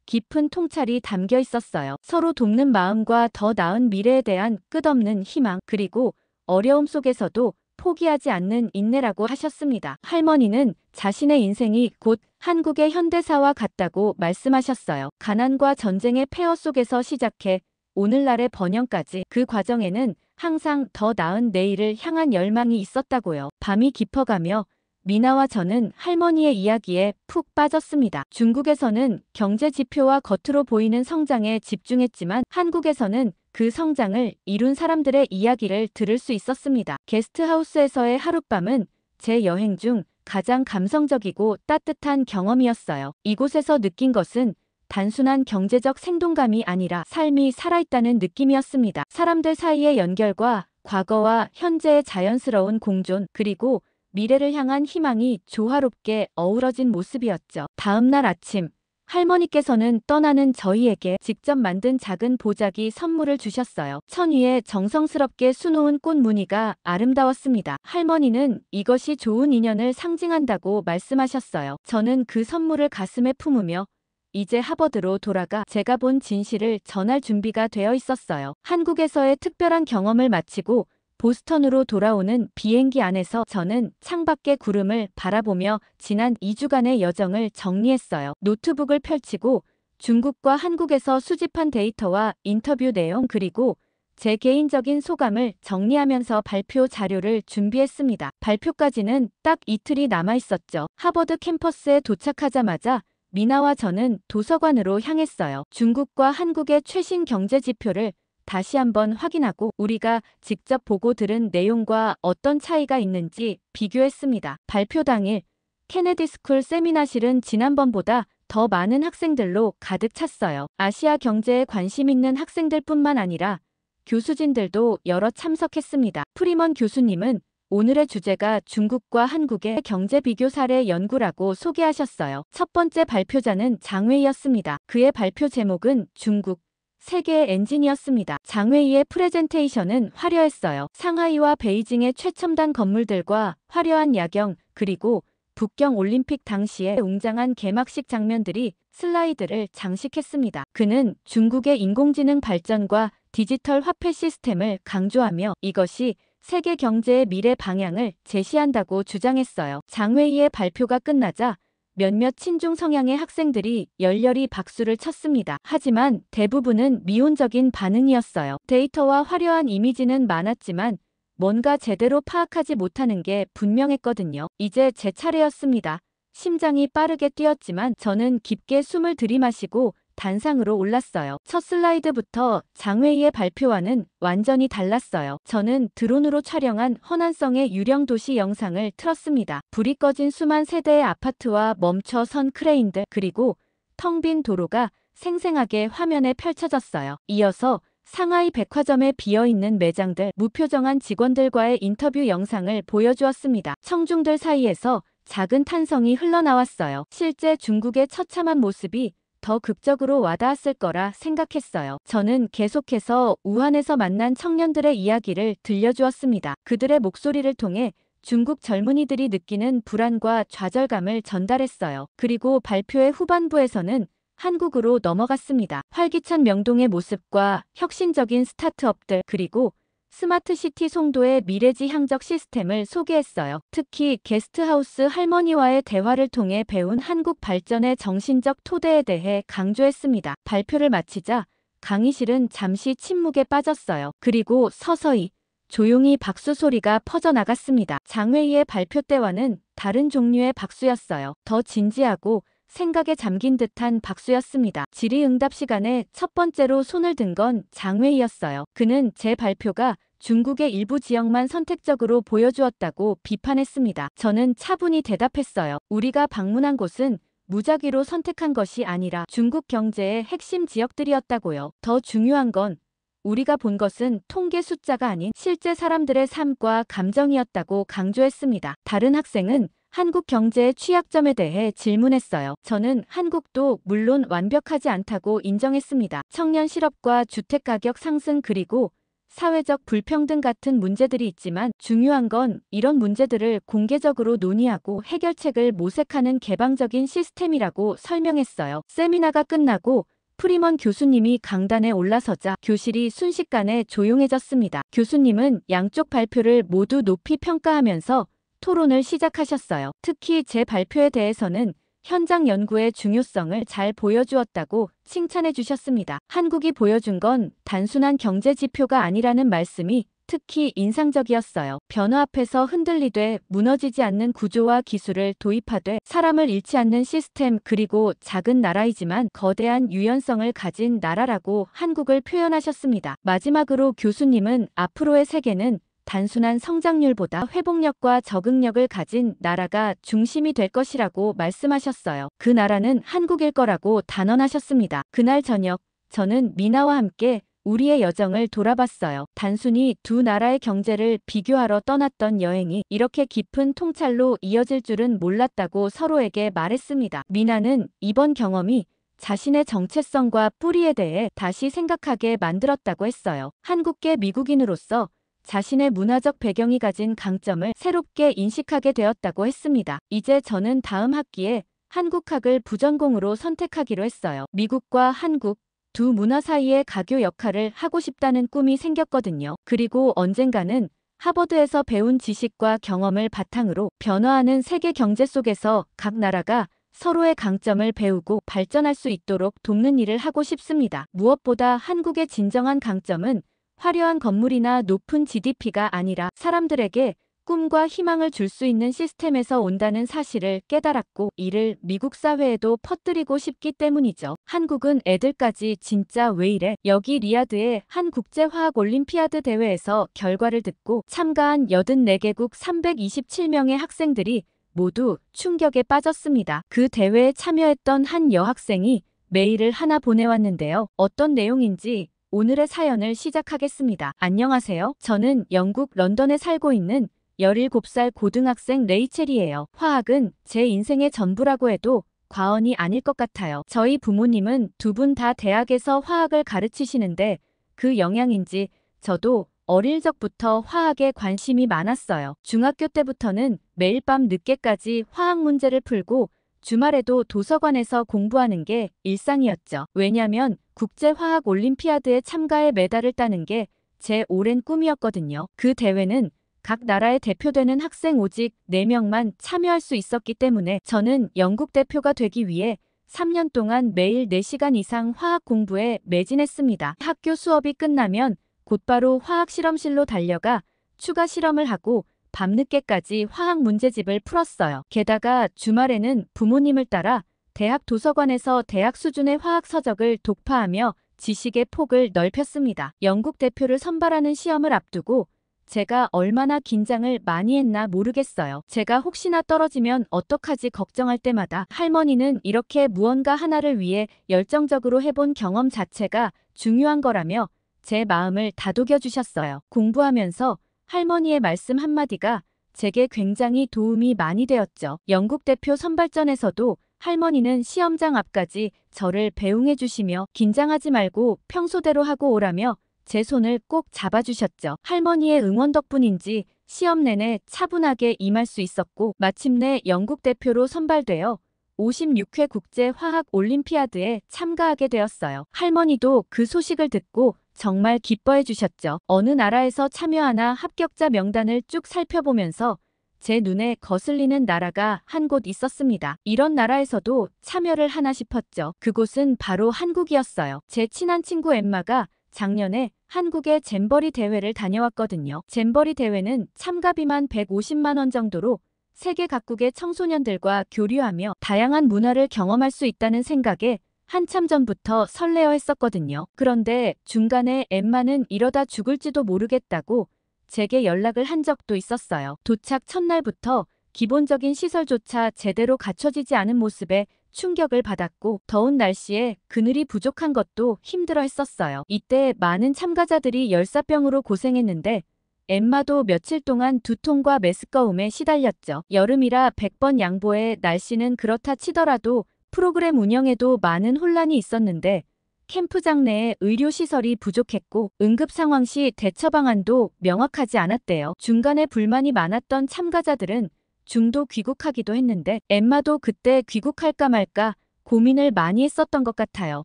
깊은 통찰이 담겨 있었어요. 서로 돕는 마음과 더 나은 미래에 대한 끝없는 희망, 그리고 어려움 속에서도 포기하지 않는 인내라고 하셨습니다. 할머니는 자신의 인생이 곧 한국의 현대사와 같다고 말씀하셨어요. 가난과 전쟁의 폐허 속에서 시작해 오늘날의 번영까지 그 과정에는 항상 더 나은 내일을 향한 열망이 있었다고요. 밤이 깊어가며 미나와 저는 할머니의 이야기에 푹 빠졌습니다. 중국에서는 경제 지표와 겉으로 보이는 성장에 집중했지만 한국에서는 그 성장을 이룬 사람들의 이야기를 들을 수 있었습니다. 게스트하우스에서의 하룻밤은 제 여행 중 가장 감성적이고 따뜻한 경험이었어요. 이곳에서 느낀 것은 단순한 경제적 생동감이 아니라 삶이 살아있다는 느낌이었습니다. 사람들 사이의 연결과 과거와 현재의 자연스러운 공존, 그리고 미래를 향한 희망이 조화롭게 어우러진 모습이었죠. 다음 날 아침, 할머니께서는 떠나는 저희에게 직접 만든 작은 보자기 선물을 주셨어요. 천 위에 정성스럽게 수놓은 꽃 무늬가 아름다웠습니다. 할머니는 이것이 좋은 인연을 상징한다고 말씀하셨어요. 저는 그 선물을 가슴에 품으며 이제 하버드로 돌아가 제가 본 진실을 전할 준비가 되어 있었어요. 한국에서의 특별한 경험을 마치고 보스턴으로 돌아오는 비행기 안에서 저는 창밖의 구름을 바라보며 지난 2주간의 여정을 정리했어요. 노트북을 펼치고 중국과 한국에서 수집한 데이터와 인터뷰 내용 그리고 제 개인적인 소감을 정리하면서 발표 자료를 준비했습니다. 발표까지는 딱 이틀이 남아 있었죠. 하버드 캠퍼스에 도착하자마자 미나와 저는 도서관으로 향했어요. 중국과 한국의 최신 경제 지표를 다시 한번 확인하고 우리가 직접 보고 들은 내용과 어떤 차이가 있는지 비교했습니다. 발표 당일 케네디 스쿨 세미나실은 지난번보다 더 많은 학생들로 가득 찼어요. 아시아 경제에 관심 있는 학생들뿐만 아니라 교수진들도 여러 참석했습니다. 프리먼 교수님은 오늘의 주제가 중국과 한국의 경제 비교 사례 연구라고 소개하셨어요. 첫 번째 발표자는 장웨이였습니다. 그의 발표 제목은 중국, 세계의 엔진이었습니다. 장웨이의 프레젠테이션은 화려했어요. 상하이와 베이징의 최첨단 건물들과 화려한 야경, 그리고 북경 올림픽 당시에 웅장한 개막식 장면들이 슬라이드를 장식했습니다. 그는 중국의 인공지능 발전과 디지털 화폐 시스템을 강조하며 이것이 세계 경제의 미래 방향을 제시한다고 주장했어요. 장웨이의 발표가 끝나자 몇몇 친중 성향의 학생들이 열렬히 박수를 쳤습니다. 하지만 대부분은 미온적인 반응이었어요. 데이터와 화려한 이미지는 많았지만 뭔가 제대로 파악하지 못하는 게 분명했거든요. 이제 제 차례였습니다. 심장이 빠르게 뛰었지만 저는 깊게 숨을 들이마시고 단상으로 올랐어요. 첫 슬라이드부터 장웨이의 발표와는 완전히 달랐어요. 저는 드론으로 촬영한 허난성의 유령 도시 영상을 틀었습니다. 불이 꺼진 수만 세대의 아파트와 멈춰 선 크레인들, 그리고 텅 빈 도로가 생생하게 화면에 펼쳐졌어요. 이어서 상하이 백화점에 비어있는 매장들, 무표정한 직원들과의 인터뷰 영상을 보여주었습니다. 청중들 사이에서 작은 탄성이 흘러나왔어요. 실제 중국의 처참한 모습이 더 극적으로 와닿았을 거라 생각했어요. 저는 계속해서 우한에서 만난 청년들의 이야기를 들려주었습니다. 그들의 목소리를 통해 중국 젊은이들이 느끼는 불안과 좌절감을 전달했어요. 그리고 발표의 후반부에서는 한국으로 넘어갔습니다. 활기찬 명동의 모습과 혁신적인 스타트업들, 그리고 스마트시티 송도의 미래지향적 시스템을 소개했어요. 특히 게스트하우스 할머니와의 대화를 통해 배운 한국 발전의 정신적 토대에 대해 강조했습니다. 발표를 마치자 강의실은 잠시 침묵에 빠졌어요. 그리고 서서히 조용히 박수 소리가 퍼져나갔습니다. 장회의의 발표 때와는 다른 종류의 박수였어요. 더 진지하고 생각에 잠긴 듯한 박수였습니다. 질의응답 시간에 첫 번째로 손을 든 건 장회의였어요. 그는 제 발표가 중국의 일부 지역만 선택적으로 보여주었다고 비판했습니다. 저는 차분히 대답했어요. 우리가 방문한 곳은 무작위로 선택한 것이 아니라 중국 경제의 핵심 지역들이었다고요. 더 중요한 건 우리가 본 것은 통계 숫자가 아닌 실제 사람들의 삶과 감정이었다고 강조했습니다. 다른 학생은 한국 경제의 취약점에 대해 질문했어요. 저는 한국도 물론 완벽하지 않다고 인정했습니다. 청년 실업과 주택가격 상승, 그리고 사회적 불평등 같은 문제들이 있지만 중요한 건 이런 문제들을 공개적으로 논의하고 해결책을 모색하는 개방적인 시스템이라고 설명했어요. 세미나가 끝나고 프리먼 교수님이 강단에 올라서자 교실이 순식간에 조용해졌습니다. 교수님은 양쪽 발표를 모두 높이 평가하면서 토론을 시작하셨어요. 특히 제 발표에 대해서는 현장 연구의 중요성을 잘 보여주었다고 칭찬해 주셨습니다. 한국이 보여준 건 단순한 경제 지표가 아니라는 말씀이 특히 인상적이었어요. 변화 앞에서 흔들리되 무너지지 않는 구조와 기술을 도입하되 사람을 잃지 않는 시스템, 그리고 작은 나라이지만 거대한 유연성을 가진 나라라고 한국을 표현하셨습니다. 마지막으로 교수님은 앞으로의 세계는 단순한 성장률보다 회복력과 적응력을 가진 나라가 중심이 될 것이라고 말씀하셨어요. 그 나라는 한국일 거라고 단언하셨습니다. 그날 저녁, 저는 미나와 함께 우리의 여정을 돌아봤어요. 단순히 두 나라의 경제를 비교하러 떠났던 여행이 이렇게 깊은 통찰로 이어질 줄은 몰랐다고 서로에게 말했습니다. 미나는 이번 경험이 자신의 정체성과 뿌리에 대해 다시 생각하게 만들었다고 했어요. 한국계 미국인으로서 자신의 문화적 배경이 가진 강점을 새롭게 인식하게 되었다고 했습니다. 이제 저는 다음 학기에 한국학을 부전공으로 선택하기로 했어요. 미국과 한국 두 문화 사이의 가교 역할을 하고 싶다는 꿈이 생겼거든요. 그리고 언젠가는 하버드에서 배운 지식과 경험을 바탕으로 변화하는 세계 경제 속에서 각 나라가 서로의 강점을 배우고 발전할 수 있도록 돕는 일을 하고 싶습니다. 무엇보다 한국의 진정한 강점은 화려한 건물이나 높은 GDP가 아니라 사람들에게 꿈과 희망을 줄 수 있는 시스템에서 온다는 사실을 깨달았고 이를 미국 사회에도 퍼뜨리고 싶기 때문이죠. 한국은 애들까지 진짜 왜 이래? 여기 리야드의 한 국제화학올림피아드 대회에서 결과를 듣고 참가한 84개국 327명의 학생들이 모두 충격에 빠졌습니다. 그 대회에 참여했던 한 여학생이 메일을 하나 보내왔는데요. 어떤 내용인지 오늘의 사연을 시작하겠습니다. 안녕하세요. 저는 영국 런던에 살고 있는 17살 고등학생 레이첼이에요. 화학은 제 인생의 전부라고 해도 과언이 아닐 것 같아요. 저희 부모님은 두 분 다 대학에서 화학을 가르치시는데 그 영향인지 저도 어릴 적부터 화학에 관심이 많았어요. 중학교 때부터는 매일 밤 늦게까지 화학 문제를 풀고 주말에도 도서관에서 공부하는 게 일상이었죠. 왜냐면 국제화학올림피아드에 참가해 메달을 따는 게 제 오랜 꿈이었거든요. 그 대회는 각 나라에 대표되는 학생 오직 4명만 참여할 수 있었기 때문에 저는 영국 대표가 되기 위해 3년 동안 매일 4시간 이상 화학 공부에 매진했습니다. 학교 수업이 끝나면 곧바로 화학 실험실로 달려가 추가 실험을 하고 밤늦게까지 화학 문제집을 풀었어요. 게다가 주말에는 부모님을 따라 대학 도서관에서 대학 수준의 화학 서적을 독파하며 지식의 폭을 넓혔습니다. 영국 대표를 선발하는 시험을 앞두고 제가 얼마나 긴장을 많이 했나 모르겠어요. 제가 혹시나 떨어지면 어떡하지 걱정할 때마다 할머니는 이렇게 무언가 하나를 위해 열정적으로 해본 경험 자체가 중요한 거라며 제 마음을 다독여 주셨어요. 공부하면서 할머니의 말씀 한마디가 제게 굉장히 도움이 많이 되었죠. 영국 대표 선발전에서도 할머니는 시험장 앞까지 저를 배웅해 주시며 긴장하지 말고 평소대로 하고 오라며 제 손을 꼭 잡아주셨죠. 할머니의 응원 덕분인지 시험 내내 차분하게 임할 수 있었고 마침내 영국 대표로 선발되어 56회 국제화학올림피아드에 참가하게 되었어요. 할머니도 그 소식을 듣고 정말 기뻐해 주셨죠. 어느 나라에서 참여하나 합격자 명단을 쭉 살펴보면서 제 눈에 거슬리는 나라가 한 곳 있었습니다. 이런 나라에서도 참여를 하나 싶었죠. 그곳은 바로 한국이었어요. 제 친한 친구 엠마가 작년에 한국의 잼버리 대회를 다녀왔거든요. 잼버리 대회는 참가비만 150만 원 정도로 세계 각국의 청소년들과 교류하며 다양한 문화를 경험할 수 있다는 생각에 한참 전부터 설레어 했었거든요. 그런데 중간에 엠마는 이러다 죽을지도 모르겠다고 제게 연락을 한 적도 있었어요. 도착 첫날부터 기본적인 시설조차 제대로 갖춰지지 않은 모습에 충격을 받았고 더운 날씨에 그늘이 부족한 것도 힘들어 했었어요. 이때 많은 참가자들이 열사병으로 고생했는데 엠마도 며칠 동안 두통과 메스꺼움에 시달렸죠. 여름이라 100번 양보해 날씨는 그렇다 치더라도 프로그램 운영에도 많은 혼란이 있었는데 캠프장 내에 의료시설이 부족했고 응급 상황 시 대처 방안도 명확하지 않았대요. 중간에 불만이 많았던 참가자들은 중도 귀국하기도 했는데 엠마도 그때 귀국할까 말까 고민을 많이 했었던 것 같아요.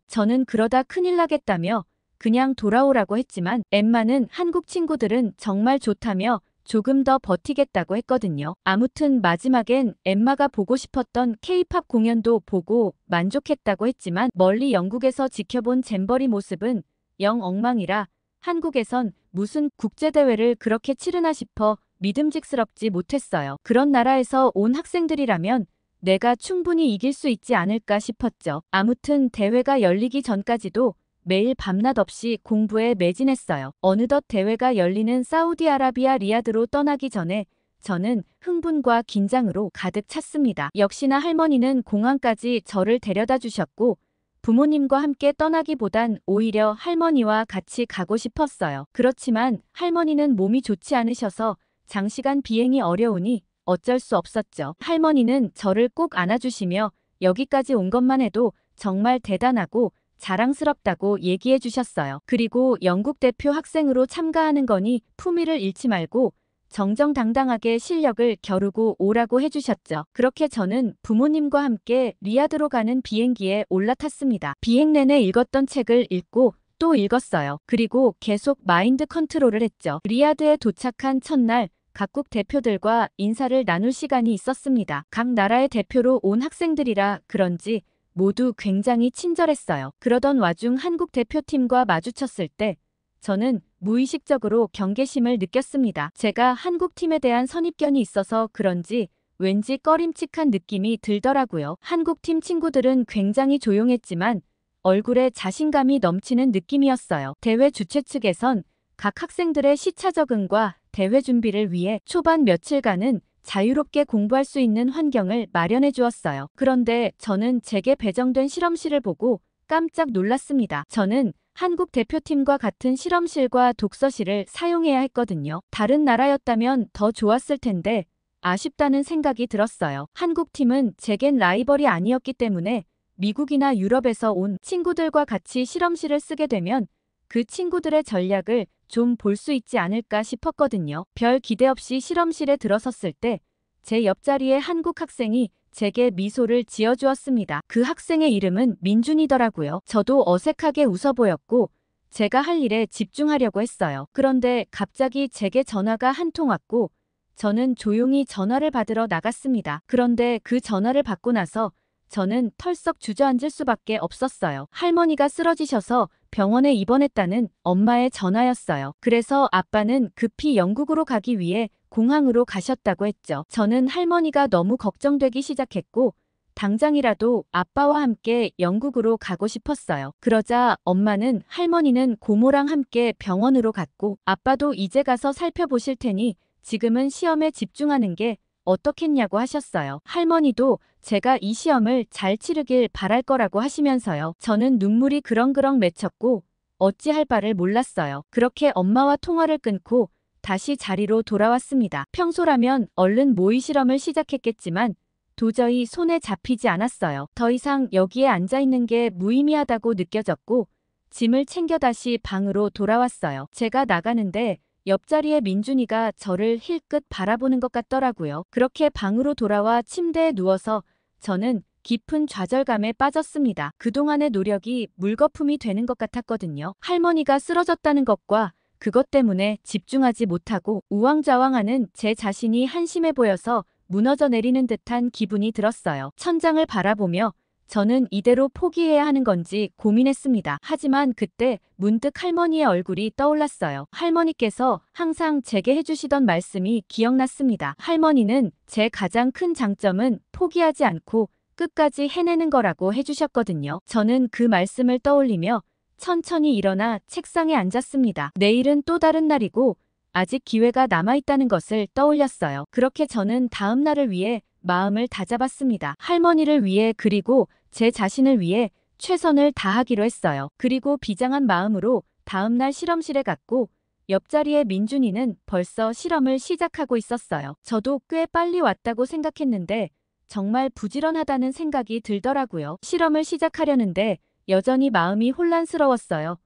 저는 그러다 큰일 나겠다며 그냥 돌아오라고 했지만 엠마는 한국 친구들은 정말 좋다며 조금 더 버티겠다고 했거든요. 아무튼 마지막엔 엠마가 보고 싶었던 K-팝 공연도 보고 만족했다고 했지만 멀리 영국에서 지켜본 잼버리 모습은 영 엉망이라 한국에선 무슨 국제대회를 그렇게 치르나 싶어 믿음직스럽지 못했어요. 그런 나라에서 온 학생들이라면 내가 충분히 이길 수 있지 않을까 싶었죠. 아무튼 대회가 열리기 전까지도 매일 밤낮 없이 공부에 매진했어요. 어느덧 대회가 열리는 사우디아라비아 리야드로 떠나기 전에 저는 흥분과 긴장으로 가득 찼습니다. 역시나 할머니는 공항까지 저를 데려다 주셨고 부모님과 함께 떠나기보단 오히려 할머니와 같이 가고 싶었어요. 그렇지만 할머니는 몸이 좋지 않으셔서 장시간 비행이 어려우니 어쩔 수 없었죠. 할머니는 저를 꼭 안아주시며 여기까지 온 것만 해도 정말 대단하고 자랑스럽다고 얘기해 주셨어요. 그리고 영국 대표 학생으로 참가하는 거니 품위를 잃지 말고 정정당당하게 실력을 겨루고 오라고 해주셨죠. 그렇게 저는 부모님과 함께 리야드로 가는 비행기에 올라탔습니다. 비행 내내 읽었던 책을 읽고 또 읽었어요. 그리고 계속 마인드 컨트롤을 했죠. 리야드에 도착한 첫날 각국 대표들과 인사를 나눌 시간이 있었습니다. 각 나라의 대표로 온 학생들이라 그런지 모두 굉장히 친절했어요. 그러던 와중 한국 대표팀과 마주쳤을 때 저는 무의식적으로 경계심을 느꼈습니다. 제가 한국팀에 대한 선입견이 있어서 그런지 왠지 꺼림칙한 느낌이 들더라고요. 한국팀 친구들은 굉장히 조용했지만 얼굴에 자신감이 넘치는 느낌이었어요. 대회 주최 측에선 각 학생들의 시차 적응과 대회 준비를 위해 초반 며칠간은 자유롭게 공부할 수 있는 환경을 마련해 주었어요. 그런데 저는 제게 배정된 실험실을 보고 깜짝 놀랐습니다. 저는 한국 대표팀과 같은 실험실과 독서실을 사용해야 했거든요. 다른 나라였다면 더 좋았을 텐데 아쉽다는 생각이 들었어요. 한국팀은 제겐 라이벌이 아니었기 때문에 미국이나 유럽에서 온 친구들과 같이 실험실을 쓰게 되면 그 친구들의 전략을 좀 볼 수 있지 않을까 싶었거든요. 별 기대 없이 실험실에 들어섰을 때 제 옆자리에 한국 학생이 제게 미소를 지어주었습니다. 그 학생의 이름은 민준이더라고요. 저도 어색하게 웃어 보였고 제가 할 일에 집중하려고 했어요. 그런데 갑자기 제게 전화가 한 통 왔고 저는 조용히 전화를 받으러 나갔습니다. 그런데 그 전화를 받고 나서 저는 털썩 주저앉을 수밖에 없었어요. 할머니가 쓰러지셔서 병원에 입원했다는 엄마의 전화였어요. 그래서 아빠는 급히 영국으로 가기 위해 공항으로 가셨다고 했죠. 저는 할머니가 너무 걱정되기 시작했고 당장이라도 아빠와 함께 영국으로 가고 싶었어요. 그러자 엄마는 할머니는 고모랑 함께 병원으로 갔고 아빠도 이제 가서 살펴보실 테니 지금은 시험에 집중하는 게 어떻겠냐고 하셨어요. 할머니도 제가 이 시험을 잘 치르길 바랄 거라고 하시면서요. 저는 눈물이 그렁그렁 맺혔고 어찌할 바를 몰랐어요. 그렇게 엄마와 통화를 끊고 다시 자리로 돌아왔습니다. 평소라면 얼른 모의 실험을 시작했겠지만 도저히 손에 잡히지 않았어요. 더 이상 여기에 앉아있는 게 무의미하다고 느껴졌고 짐을 챙겨 다시 방으로 돌아왔어요. 제가 나가는데 옆자리에 민준이가 저를 힐끗 바라보는 것 같더라고요. 그렇게 방으로 돌아와 침대에 누워서 저는 깊은 좌절감에 빠졌습니다. 그동안의 노력이 물거품이 되는 것 같았거든요. 할머니가 쓰러졌다는 것과 그것 때문에 집중하지 못하고 우왕좌왕하는 제 자신이 한심해 보여서 무너져 내리는 듯한 기분이 들었어요. 천장을 바라보며 저는 이대로 포기해야 하는 건지 고민했습니다. 하지만 그때 문득 할머니의 얼굴이 떠올랐어요. 할머니께서 항상 제게 해주시던 말씀이 기억났습니다. 할머니는 제 가장 큰 장점은 포기하지 않고 끝까지 해내는 거라고 해주셨거든요. 저는 그 말씀을 떠올리며 천천히 일어나 책상에 앉았습니다. 내일은 또 다른 날이고 아직 기회가 남아있다는 것을 떠올렸어요. 그렇게 저는 다음 날을 위해 마음을 다잡았습니다. 할머니를 위해 그리고 제 자신을 위해 최선을 다하기로 했어요. 그리고 비장한 마음으로 다음 날 실험실에 갔고 옆자리에 민준이는 벌써 실험을 시작하고 있었어요. 저도 꽤 빨리 왔다고 생각했는데 정말 부지런하다는 생각이 들더라고요. 실험을 시작하려는데 여전히 마음이 혼란스러웠어요.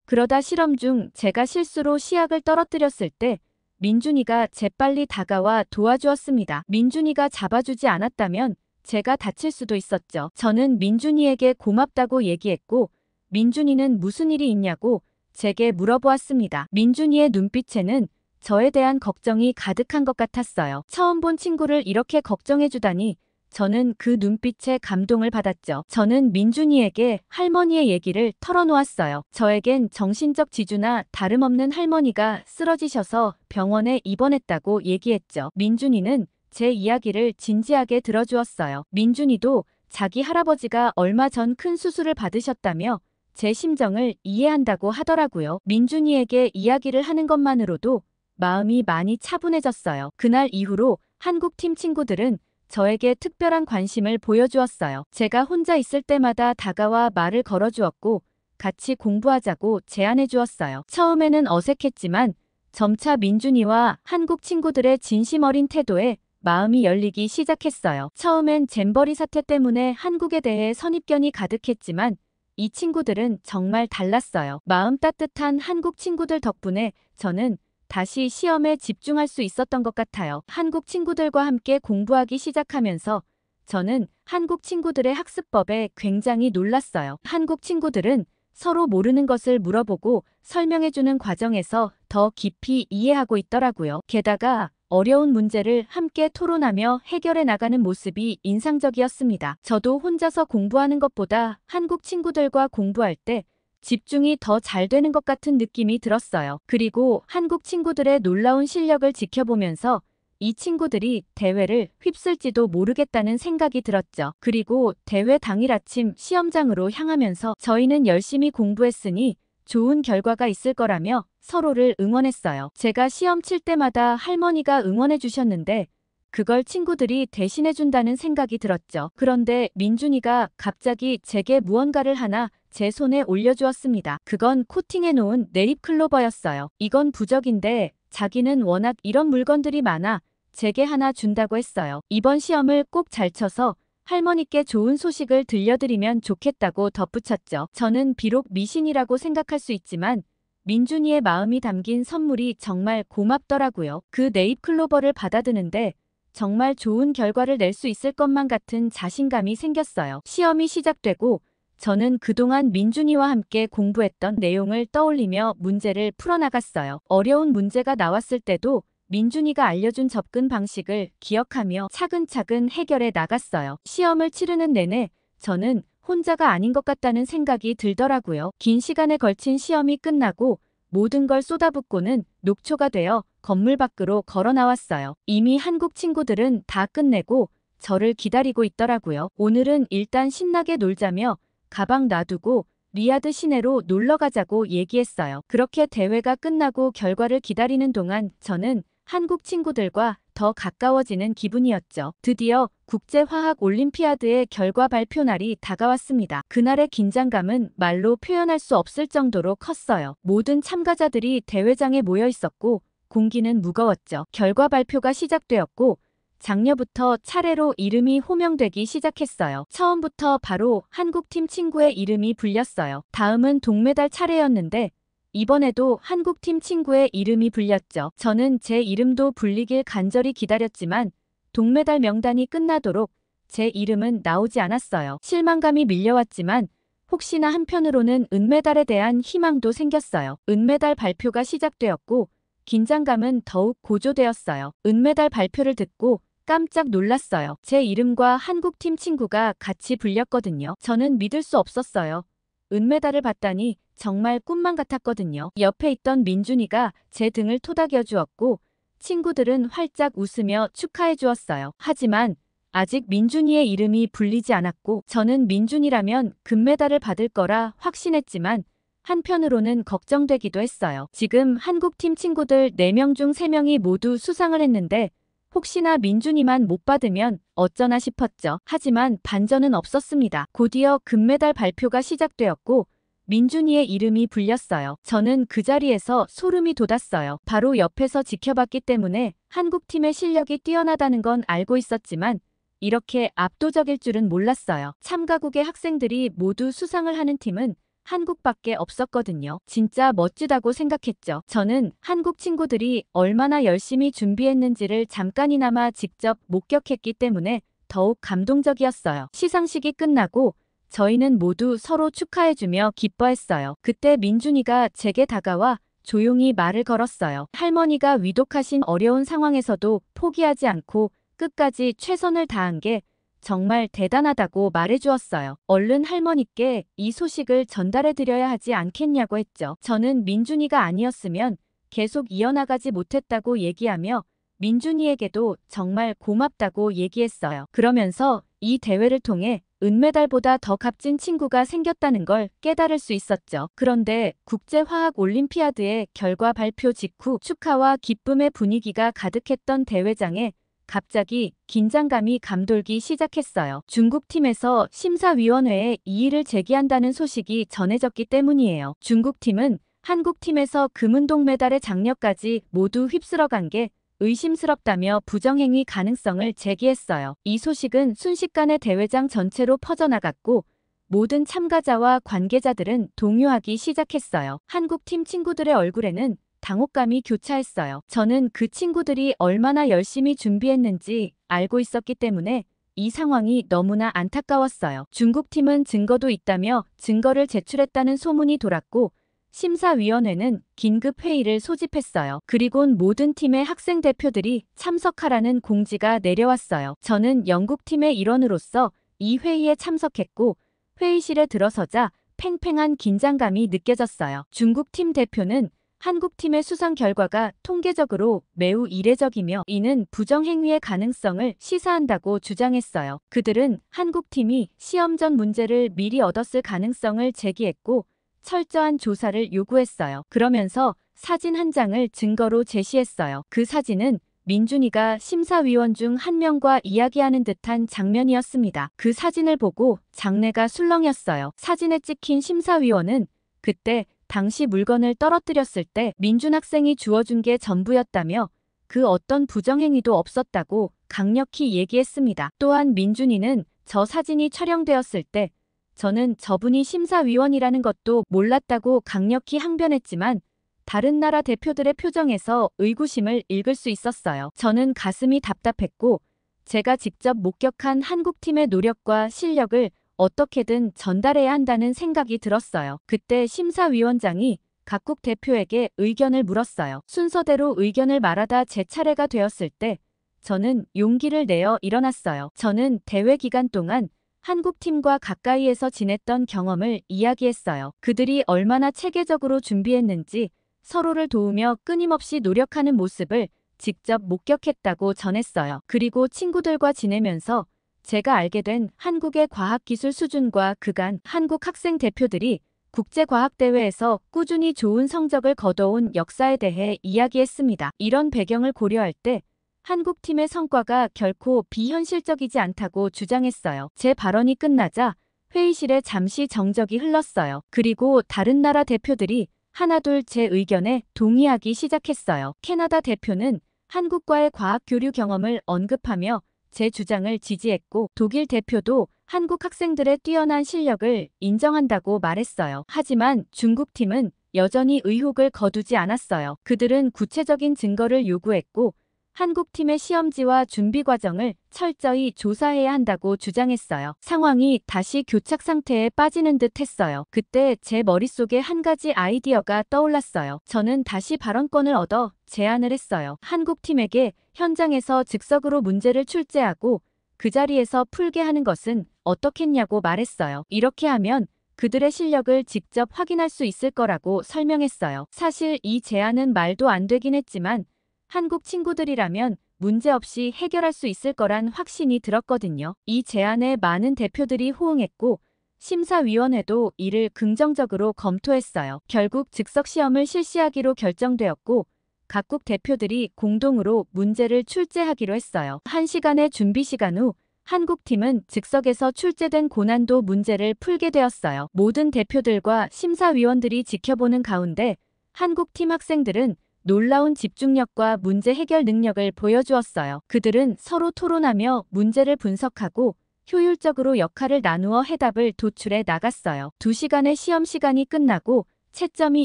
그러다 실험 중 제가 실수로 시약을 떨어뜨렸을 때 민준이가 재빨리 다가와 도와주었습니다. 민준이가 잡아주지 않았다면 제가 다칠 수도 있었죠. 저는 민준이에게 고맙다고 얘기했고 민준이는 무슨 일이 있냐고 제게 물어보았습니다. 민준이의 눈빛에는 저에 대한 걱정이 가득한 것 같았어요. 처음 본 친구를 이렇게 걱정해주다니 저는 그 눈빛에 감동을 받았죠. 저는 민준이에게 할머니의 얘기를 털어놓았어요. 저에겐 정신적 지주나 다름없는 할머니가 쓰러지셔서 병원에 입원했다고 얘기했죠. 민준이는 제 이야기를 진지하게 들어주었어요. 민준이도 자기 할아버지가 얼마 전 큰 수술을 받으셨다며 제 심정을 이해한다고 하더라고요. 민준이에게 이야기를 하는 것만으로도 마음이 많이 차분해졌어요. 그날 이후로 한국팀 친구들은 저에게 특별한 관심을 보여주었어요. 제가 혼자 있을 때마다 다가와 말을 걸어주었고 같이 공부하자고 제안해 주었어요. 처음에는 어색했지만 점차 민준이와 한국 친구들의 진심 어린 태도에 마음이 열리기 시작했어요. 처음엔 잼버리 사태 때문에 한국에 대해 선입견이 가득했지만 이 친구들은 정말 달랐어요. 마음 따뜻한 한국 친구들 덕분에 저는 다시 시험에 집중할 수 있었던 것 같아요. 한국 친구들과 함께 공부하기 시작하면서 저는 한국 친구들의 학습법에 굉장히 놀랐어요. 한국 친구들은 서로 모르는 것을 물어보고 설명해주는 과정에서 더 깊이 이해하고 있더라고요. 게다가 어려운 문제를 함께 토론하며 해결해 나가는 모습이 인상적이었습니다. 저도 혼자서 공부하는 것보다 한국 친구들과 공부할 때 집중이 더 잘 되는 것 같은 느낌이 들었어요. 그리고 한국 친구들의 놀라운 실력을 지켜보면서 이 친구들이 대회를 휩쓸지도 모르겠다는 생각이 들었죠. 그리고 대회 당일 아침 시험장으로 향하면서 저희는 열심히 공부했으니 좋은 결과가 있을 거라며 서로를 응원했어요. 제가 시험 칠 때마다 할머니가 응원해 주셨는데 그걸 친구들이 대신해 준다는 생각이 들었죠. 그런데 민준이가 갑자기 제게 무언가를 하나 제 손에 올려주었습니다. 그건 코팅해 놓은 네잎 클로버였어요. 이건 부적인데 자기는 워낙 이런 물건들이 많아 제게 하나 준다고 했어요. 이번 시험을 꼭 잘 쳐서 할머니께 좋은 소식을 들려드리면 좋겠다고 덧붙였죠. 저는 비록 미신이라고 생각할 수 있지만 민준이의 마음이 담긴 선물이 정말 고맙더라고요. 그 네잎 클로버를 받아드는데 정말 좋은 결과를 낼 수 있을 것만 같은 자신감이 생겼어요. 시험이 시작되고 저는 그동안 민준이와 함께 공부했던 내용을 떠올리며 문제를 풀어나갔어요. 어려운 문제가 나왔을 때도 민준이가 알려준 접근 방식을 기억하며 차근차근 해결해 나갔어요. 시험을 치르는 내내 저는 혼자가 아닌 것 같다는 생각이 들더라고요. 긴 시간에 걸친 시험이 끝나고 모든 걸 쏟아붓고는 녹초가 되어 건물 밖으로 걸어 나왔어요. 이미 한국 친구들은 다 끝내고 저를 기다리고 있더라고요. 오늘은 일단 신나게 놀자며 가방 놔두고 리야드 시내로 놀러 가자고 얘기했어요. 그렇게 대회가 끝나고 결과를 기다리는 동안 저는 한국 친구들과 더 가까워지는 기분이었죠. 드디어 국제화학올림피아드의 결과 발표 날이 다가왔습니다. 그날의 긴장감은 말로 표현할 수 없을 정도로 컸어요. 모든 참가자들이 대회장에 모여 있었고 공기는 무거웠죠. 결과 발표가 시작되었고 장려부터 차례로 이름이 호명되기 시작했어요. 처음부터 바로 한국팀 친구의 이름이 불렸어요. 다음은 동메달 차례였는데 이번에도 한국팀 친구의 이름이 불렸죠. 저는 제 이름도 불리길 간절히 기다렸지만 동메달 명단이 끝나도록 제 이름은 나오지 않았어요. 실망감이 밀려왔지만 혹시나 한편으로는 은메달에 대한 희망도 생겼어요. 은메달 발표가 시작되었고 긴장감은 더욱 고조되었어요. 은메달 발표를 듣고 깜짝 놀랐어요. 제 이름과 한국팀 친구가 같이 불렸거든요. 저는 믿을 수 없었어요. 은메달을 받다니 정말 꿈만 같았거든요. 옆에 있던 민준이가 제 등을 토닥여 주었고 친구들은 활짝 웃으며 축하해 주었어요. 하지만 아직 민준이의 이름이 불리지 않았고 저는 민준이라면 금메달을 받을 거라 확신했지만 한편으로는 걱정되기도 했어요. 지금 한국팀 친구들 4명 중 3명이 모두 수상을 했는데 혹시나 민준이만 못 받으면 어쩌나 싶었죠. 하지만 반전은 없었습니다. 곧이어 금메달 발표가 시작되었고 민준이의 이름이 불렸어요. 저는 그 자리에서 소름이 돋았어요. 바로 옆에서 지켜봤기 때문에 한국팀의 실력이 뛰어나다는 건 알고 있었지만 이렇게 압도적일 줄은 몰랐어요. 참가국의 학생들이 모두 수상을 하는 팀은 한국밖에 없었거든요. 진짜 멋지다고 생각했죠. 저는 한국 친구들이 얼마나 열심히 준비했는지를 잠깐이나마 직접 목격했기 때문에 더욱 감동적이었어요. 시상식이 끝나고 저희는 모두 서로 축하해주며 기뻐했어요. 그때 민준이가 제게 다가와 조용히 말을 걸었어요. 할머니가 위독하신 어려운 상황에서도 포기하지 않고 끝까지 최선을 다한 게 정말 대단하다고 말해주었어요. 얼른 할머니께 이 소식을 전달해드려야 하지 않겠냐고 했죠. 저는 민준이가 아니었으면 계속 이어나가지 못했다고 얘기하며 민준이에게도 정말 고맙다고 얘기했어요. 그러면서 이 대회를 통해 은메달보다 더 값진 친구가 생겼다는 걸 깨달을 수 있었죠. 그런데 국제화학올림피아드의 결과 발표 직후 축하와 기쁨의 분위기가 가득했던 대회장에 갑자기 긴장감이 감돌기 시작했어요. 중국팀에서 심사위원회에 이의를 제기한다는 소식이 전해졌기 때문이에요. 중국팀은 한국팀에서 금은동메달의 장려까지 모두 휩쓸어간 게 의심스럽다며 부정행위 가능성을 제기했어요. 이 소식은 순식간에 대회장 전체로 퍼져나갔고 모든 참가자와 관계자들은 동요하기 시작했어요. 한국팀 친구들의 얼굴에는 당혹감이 교차했어요. 저는 그 친구들이 얼마나 열심히 준비했는지 알고 있었기 때문에 이 상황이 너무나 안타까웠어요. 중국팀은 증거도 있다며 증거를 제출했다는 소문이 돌았고 심사위원회는 긴급 회의를 소집했어요. 그리곤 모든 팀의 학생 대표들이 참석하라는 공지가 내려왔어요. 저는 영국팀의 일원으로서 이 회의에 참석했고 회의실에 들어서자 팽팽한 긴장감이 느껴졌어요. 중국팀 대표는 한국팀의 수상 결과가 통계적으로 매우 이례적이며 이는 부정행위의 가능성을 시사한다고 주장했어요. 그들은 한국팀이 시험 전 문제를 미리 얻었을 가능성을 제기했고 철저한 조사를 요구했어요. 그러면서 사진 한 장을 증거로 제시했어요. 그 사진은 민준이가 심사위원 중 한 명과 이야기하는 듯한 장면이었습니다. 그 사진을 보고 장내가 술렁였어요. 사진에 찍힌 심사위원은 그때 당시 물건을 떨어뜨렸을 때 민준 학생이 주워준 게 전부였다며 그 어떤 부정행위도 없었다고 강력히 얘기했습니다. 또한 민준이는 저 사진이 촬영되었을 때 저는 저분이 심사위원이라는 것도 몰랐다고 강력히 항변했지만 다른 나라 대표들의 표정에서 의구심을 읽을 수 있었어요. 저는 가슴이 답답했고 제가 직접 목격한 한국팀의 노력과 실력을 어떻게든 전달해야 한다는 생각이 들었어요. 그때 심사위원장이 각국 대표에게 의견을 물었어요. 순서대로 의견을 말하다 제 차례가 되었을 때 저는 용기를 내어 일어났어요. 저는 대회 기간 동안 한국팀과 가까이에서 지냈던 경험을 이야기했어요. 그들이 얼마나 체계적으로 준비했는지 서로를 도우며 끊임없이 노력하는 모습을 직접 목격했다고 전했어요. 그리고 친구들과 지내면서 제가 알게 된 한국의 과학기술 수준과 그간 한국 학생 대표들이 국제과학대회에서 꾸준히 좋은 성적을 거둬온 역사에 대해 이야기했습니다. 이런 배경을 고려할 때 한국팀의 성과가 결코 비현실적이지 않다고 주장했어요. 제 발언이 끝나자 회의실에 잠시 정적이 흘렀어요. 그리고 다른 나라 대표들이 하나둘 제 의견에 동의하기 시작했어요. 캐나다 대표는 한국과의 과학 교류 경험을 언급하며 제 주장을 지지했고, 독일 대표도 한국 학생들의 뛰어난 실력을 인정한다고 말했어요. 하지만 중국 팀은 여전히 의혹을 거두지 않았어요. 그들은 구체적인 증거를 요구했고, 한국 팀의 시험지와 준비 과정을 철저히 조사해야 한다고 주장했어요. 상황이 다시 교착 상태에 빠지는 듯 했어요. 그때 제 머릿속에 한 가지 아이디어가 떠올랐어요. 저는 다시 발언권을 얻어 제안을 했어요. 한국 팀에게 현장에서 즉석으로 문제를 출제하고 그 자리에서 풀게 하는 것은 어떻겠냐고 말했어요. 이렇게 하면 그들의 실력을 직접 확인할 수 있을 거라고 설명했어요. 사실 이 제안은 말도 안 되긴 했지만 한국 친구들이라면 문제없이 해결할 수 있을 거란 확신이 들었거든요. 이 제안에 많은 대표들이 호응했고 심사위원회도 이를 긍정적으로 검토했어요. 결국 즉석 시험을 실시하기로 결정되었고 각국 대표들이 공동으로 문제를 출제하기로 했어요. 1시간의 준비 시간 후 한국팀은 즉석에서 출제된 고난도 문제를 풀게 되었어요. 모든 대표들과 심사위원들이 지켜보는 가운데 한국팀 학생들은 놀라운 집중력과 문제 해결 능력을 보여주었어요. 그들은 서로 토론하며 문제를 분석하고 효율적으로 역할을 나누어 해답을 도출해 나갔어요. 2시간의 시험 시간이 끝나고 채점이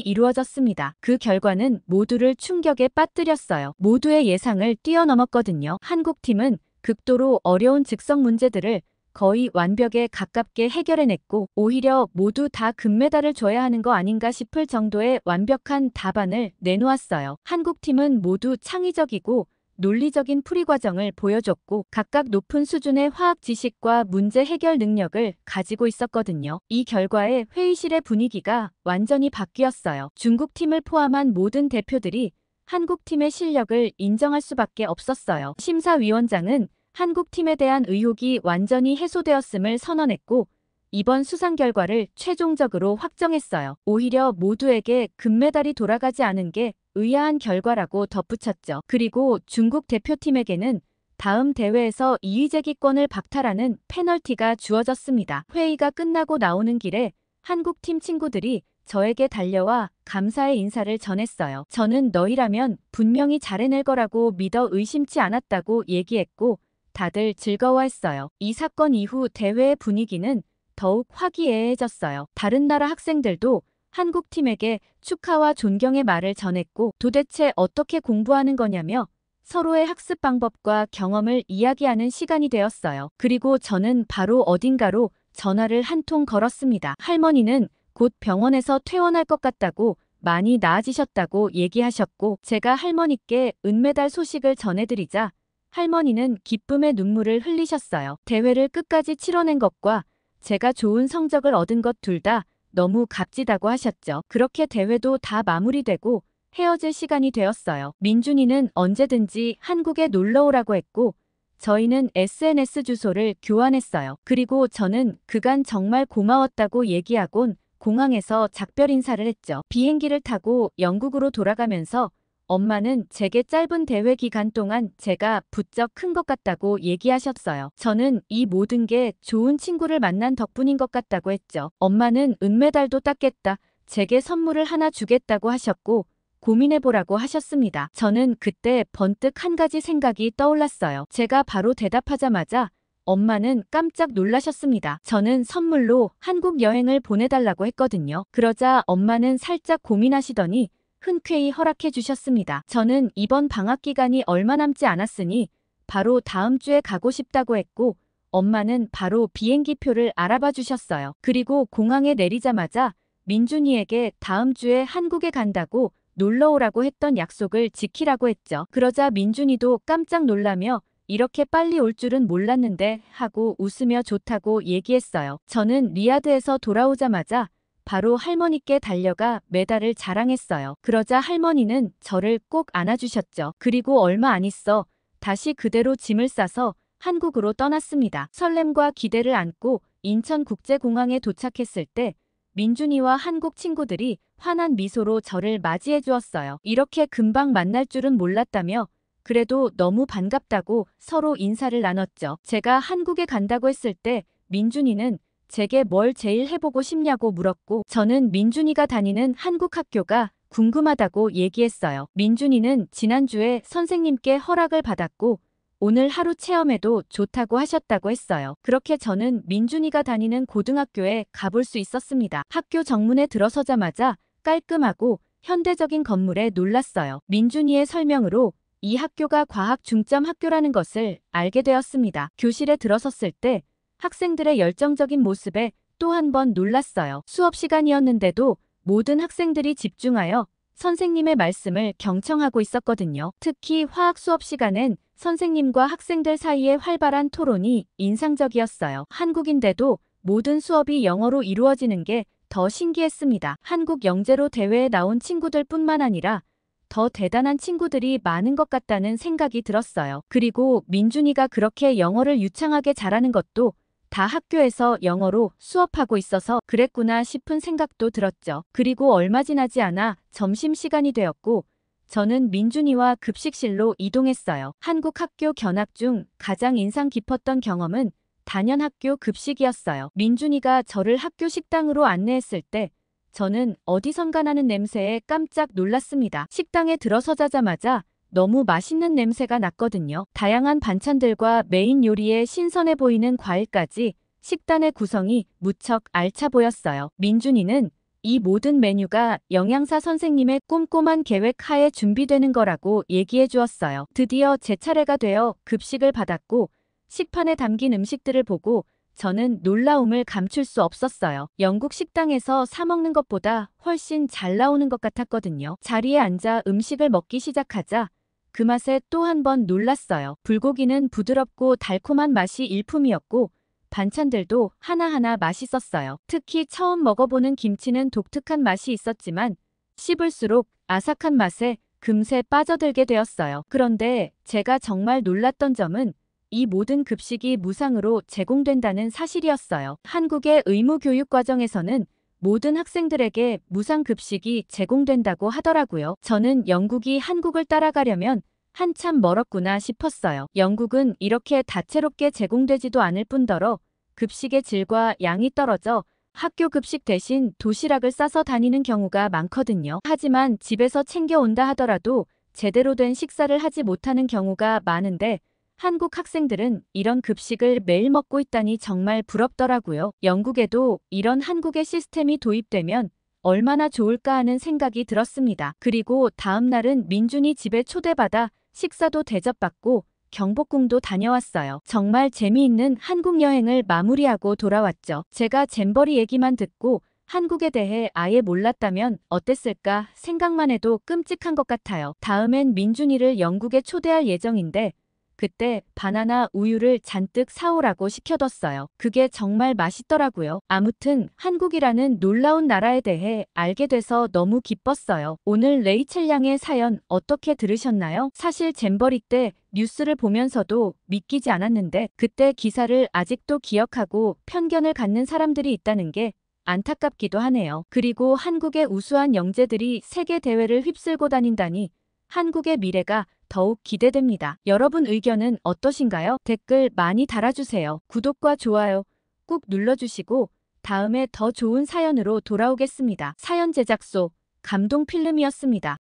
이루어졌습니다. 그 결과는 모두를 충격에 빠뜨렸어요. 모두의 예상을 뛰어넘었거든요. 한국팀은 극도로 어려운 즉석 문제들을 거의 완벽에 가깝게 해결해냈고 오히려 모두 다 금메달을 줘야 하는 거 아닌가 싶을 정도의 완벽한 답안을 내놓았어요. 한국팀은 모두 창의적이고 논리적인 풀이 과정을 보여줬고 각각 높은 수준의 화학 지식과 문제 해결 능력을 가지고 있었거든요. 이 결과에 회의실의 분위기가 완전히 바뀌었어요. 중국팀을 포함한 모든 대표들이 한국팀의 실력을 인정할 수밖에 없었어요. 심사위원장은 한국팀에 대한 의혹이 완전히 해소되었음을 선언했고 이번 수상 결과를 최종적으로 확정했어요. 오히려 모두에게 금메달이 돌아가지 않은 게 의아한 결과라고 덧붙였죠. 그리고 중국 대표팀에게는 다음 대회에서 이의제기권을 박탈하는 페널티가 주어졌습니다. 회의가 끝나고 나오는 길에 한국팀 친구들이 저에게 달려와 감사의 인사를 전했어요. 저는 너희라면 분명히 잘해낼 거라고 믿어 의심치 않았다고 얘기했고 다들 즐거워했어요. 이 사건 이후 대회의 분위기는 더욱 화기애애해졌어요. 다른 나라 학생들도 한국팀에게 축하와 존경의 말을 전했고 도대체 어떻게 공부하는 거냐며 서로의 학습 방법과 경험을 이야기하는 시간이 되었어요. 그리고 저는 바로 어딘가로 전화를 한 통 걸었습니다. 할머니는 곧 병원에서 퇴원할 것 같다고 많이 나아지셨다고 얘기하셨고 제가 할머니께 은메달 소식을 전해드리자 할머니는 기쁨의 눈물을 흘리셨어요. 대회를 끝까지 치러낸 것과 제가 좋은 성적을 얻은 것 둘 다 너무 값지다고 하셨죠. 그렇게 대회도 다 마무리되고 헤어질 시간이 되었어요. 민준이는 언제든지 한국에 놀러 오라고 했고 저희는 SNS 주소를 교환했어요. 그리고 저는 그간 정말 고마웠다고 얘기하곤 공항에서 작별 인사를 했죠. 비행기를 타고 영국으로 돌아가면서 엄마는 제게 짧은 대회 기간 동안 제가 부쩍 큰 것 같다고 얘기하셨어요. 저는 이 모든 게 좋은 친구를 만난 덕분인 것 같다고 했죠. 엄마는 은메달도 땄겠다. 제게 선물을 하나 주겠다고 하셨고 고민해보라고 하셨습니다. 저는 그때 번뜩 한 가지 생각이 떠올랐어요. 제가 바로 대답하자마자 엄마는 깜짝 놀라셨습니다. 저는 선물로 한국 여행을 보내달라고 했거든요. 그러자 엄마는 살짝 고민하시더니 흔쾌히 허락해 주셨습니다. 저는 이번 방학 기간이 얼마 남지 않았으니 바로 다음 주에 가고 싶다고 했고 엄마는 바로 비행기 표를 알아봐 주셨어요. 그리고 공항에 내리자마자 민준이에게 다음 주에 한국에 간다고 놀러 오라고 했던 약속을 지키라고 했죠. 그러자 민준이도 깜짝 놀라며 이렇게 빨리 올 줄은 몰랐는데 하고 웃으며 좋다고 얘기했어요. 저는 리야드에서 돌아오자마자 바로 할머니께 달려가 메달을 자랑했어요. 그러자 할머니는 저를 꼭 안아주셨죠. 그리고 얼마 안 있어 다시 그대로 짐을 싸서 한국으로 떠났습니다. 설렘과 기대를 안고 인천국제공항에 도착했을 때 민준이와 한국 친구들이 환한 미소로 저를 맞이해 주었어요. 이렇게 금방 만날 줄은 몰랐다며 그래도 너무 반갑다고 서로 인사를 나눴죠. 제가 한국에 간다고 했을 때 민준이는 제게 뭘 제일 해보고 싶냐고 물었고 저는 민준이가 다니는 한국 학교가 궁금하다고 얘기했어요. 민준이는 지난주에 선생님께 허락을 받았고 오늘 하루 체험해도 좋다고 하셨다고 했어요. 그렇게 저는 민준이가 다니는 고등학교에 가볼 수 있었습니다. 학교 정문에 들어서자마자 깔끔하고 현대적인 건물에 놀랐어요. 민준이의 설명으로 이 학교가 과학 중점 학교라는 것을 알게 되었습니다. 교실에 들어섰을 때 학생들의 열정적인 모습에 또 한 번 놀랐어요. 수업 시간이었는데도 모든 학생들이 집중하여 선생님의 말씀을 경청하고 있었거든요. 특히 화학 수업 시간엔 선생님과 학생들 사이의 활발한 토론이 인상적이었어요. 한국인데도 모든 수업이 영어로 이루어지는 게 더 신기했습니다. 한국 영재로 대회에 나온 친구들 뿐만 아니라 더 대단한 친구들이 많은 것 같다는 생각이 들었어요. 그리고 민준이가 그렇게 영어를 유창하게 잘하는 것도 다 학교에서 영어로 수업하고 있어서 그랬구나 싶은 생각도 들었죠. 그리고 얼마 지나지 않아 점심시간이 되었고 저는 민준이와 급식실로 이동했어요. 한국 학교 견학 중 가장 인상 깊었던 경험은 단연 학교 급식이었어요. 민준이가 저를 학교 식당으로 안내했을 때 저는 어디선가 나는 냄새에 깜짝 놀랐습니다. 식당에 들어서자마자 너무 맛있는 냄새가 났거든요. 다양한 반찬들과 메인 요리에 신선해 보이는 과일까지 식단의 구성이 무척 알차 보였어요. 민준이는 이 모든 메뉴가 영양사 선생님의 꼼꼼한 계획 하에 준비되는 거라고 얘기해 주었어요. 드디어 제 차례가 되어 급식을 받았고 식판에 담긴 음식들을 보고 저는 놀라움을 감출 수 없었어요. 영국 식당에서 사 먹는 것보다 훨씬 잘 나오는 것 같았거든요. 자리에 앉아 음식을 먹기 시작하자 그 맛에 또 한 번 놀랐어요. 불고기는 부드럽고 달콤한 맛이 일품이었고 반찬들도 하나하나 맛있었어요. 특히 처음 먹어보는 김치는 독특한 맛이 있었지만 씹을수록 아삭한 맛에 금세 빠져들게 되었어요. 그런데 제가 정말 놀랐던 점은 이 모든 급식이 무상으로 제공된다는 사실이었어요. 한국의 의무 교육 과정에서는 모든 학생들에게 무상 급식이 제공된다고 하더라고요. 저는 영국이 한국을 따라가려면 한참 멀었구나 싶었어요. 영국은 이렇게 다채롭게 제공되지도 않을 뿐더러 급식의 질과 양이 떨어져 학교 급식 대신 도시락을 싸서 다니는 경우가 많거든요. 하지만 집에서 챙겨온다 하더라도 제대로 된 식사를 하지 못하는 경우가 많은데 한국 학생들은 이런 급식을 매일 먹고 있다니 정말 부럽더라고요. 영국에도 이런 한국의 시스템이 도입되면 얼마나 좋을까 하는 생각이 들었습니다. 그리고 다음 날은 민준이 집에 초대받아 식사도 대접받고 경복궁도 다녀왔어요. 정말 재미있는 한국 여행을 마무리하고 돌아왔죠. 제가 잼버리 얘기만 듣고 한국에 대해 아예 몰랐다면 어땠을까 생각만 해도 끔찍한 것 같아요. 다음엔 민준이를 영국에 초대할 예정인데 그때 바나나 우유를 잔뜩 사오라고 시켜뒀어요. 그게 정말 맛있더라고요. 아무튼 한국이라는 놀라운 나라에 대해 알게 돼서 너무 기뻤어요. 오늘 레이첼 양의 사연 어떻게 들으셨나요? 사실 잼버리 때 뉴스를 보면서도 믿기지 않았는데 그때 기사를 아직도 기억하고 편견을 갖는 사람들이 있다는 게 안타깝기도 하네요. 그리고 한국의 우수한 영재들이 세계 대회를 휩쓸고 다닌다니 한국의 미래가 더욱 기대됩니다. 여러분 의견은 어떠신가요? 댓글 많이 달아주세요. 구독과 좋아요 꾹 눌러주시고 다음에 더 좋은 사연으로 돌아오겠습니다. 사연 제작소 감동필름이었습니다.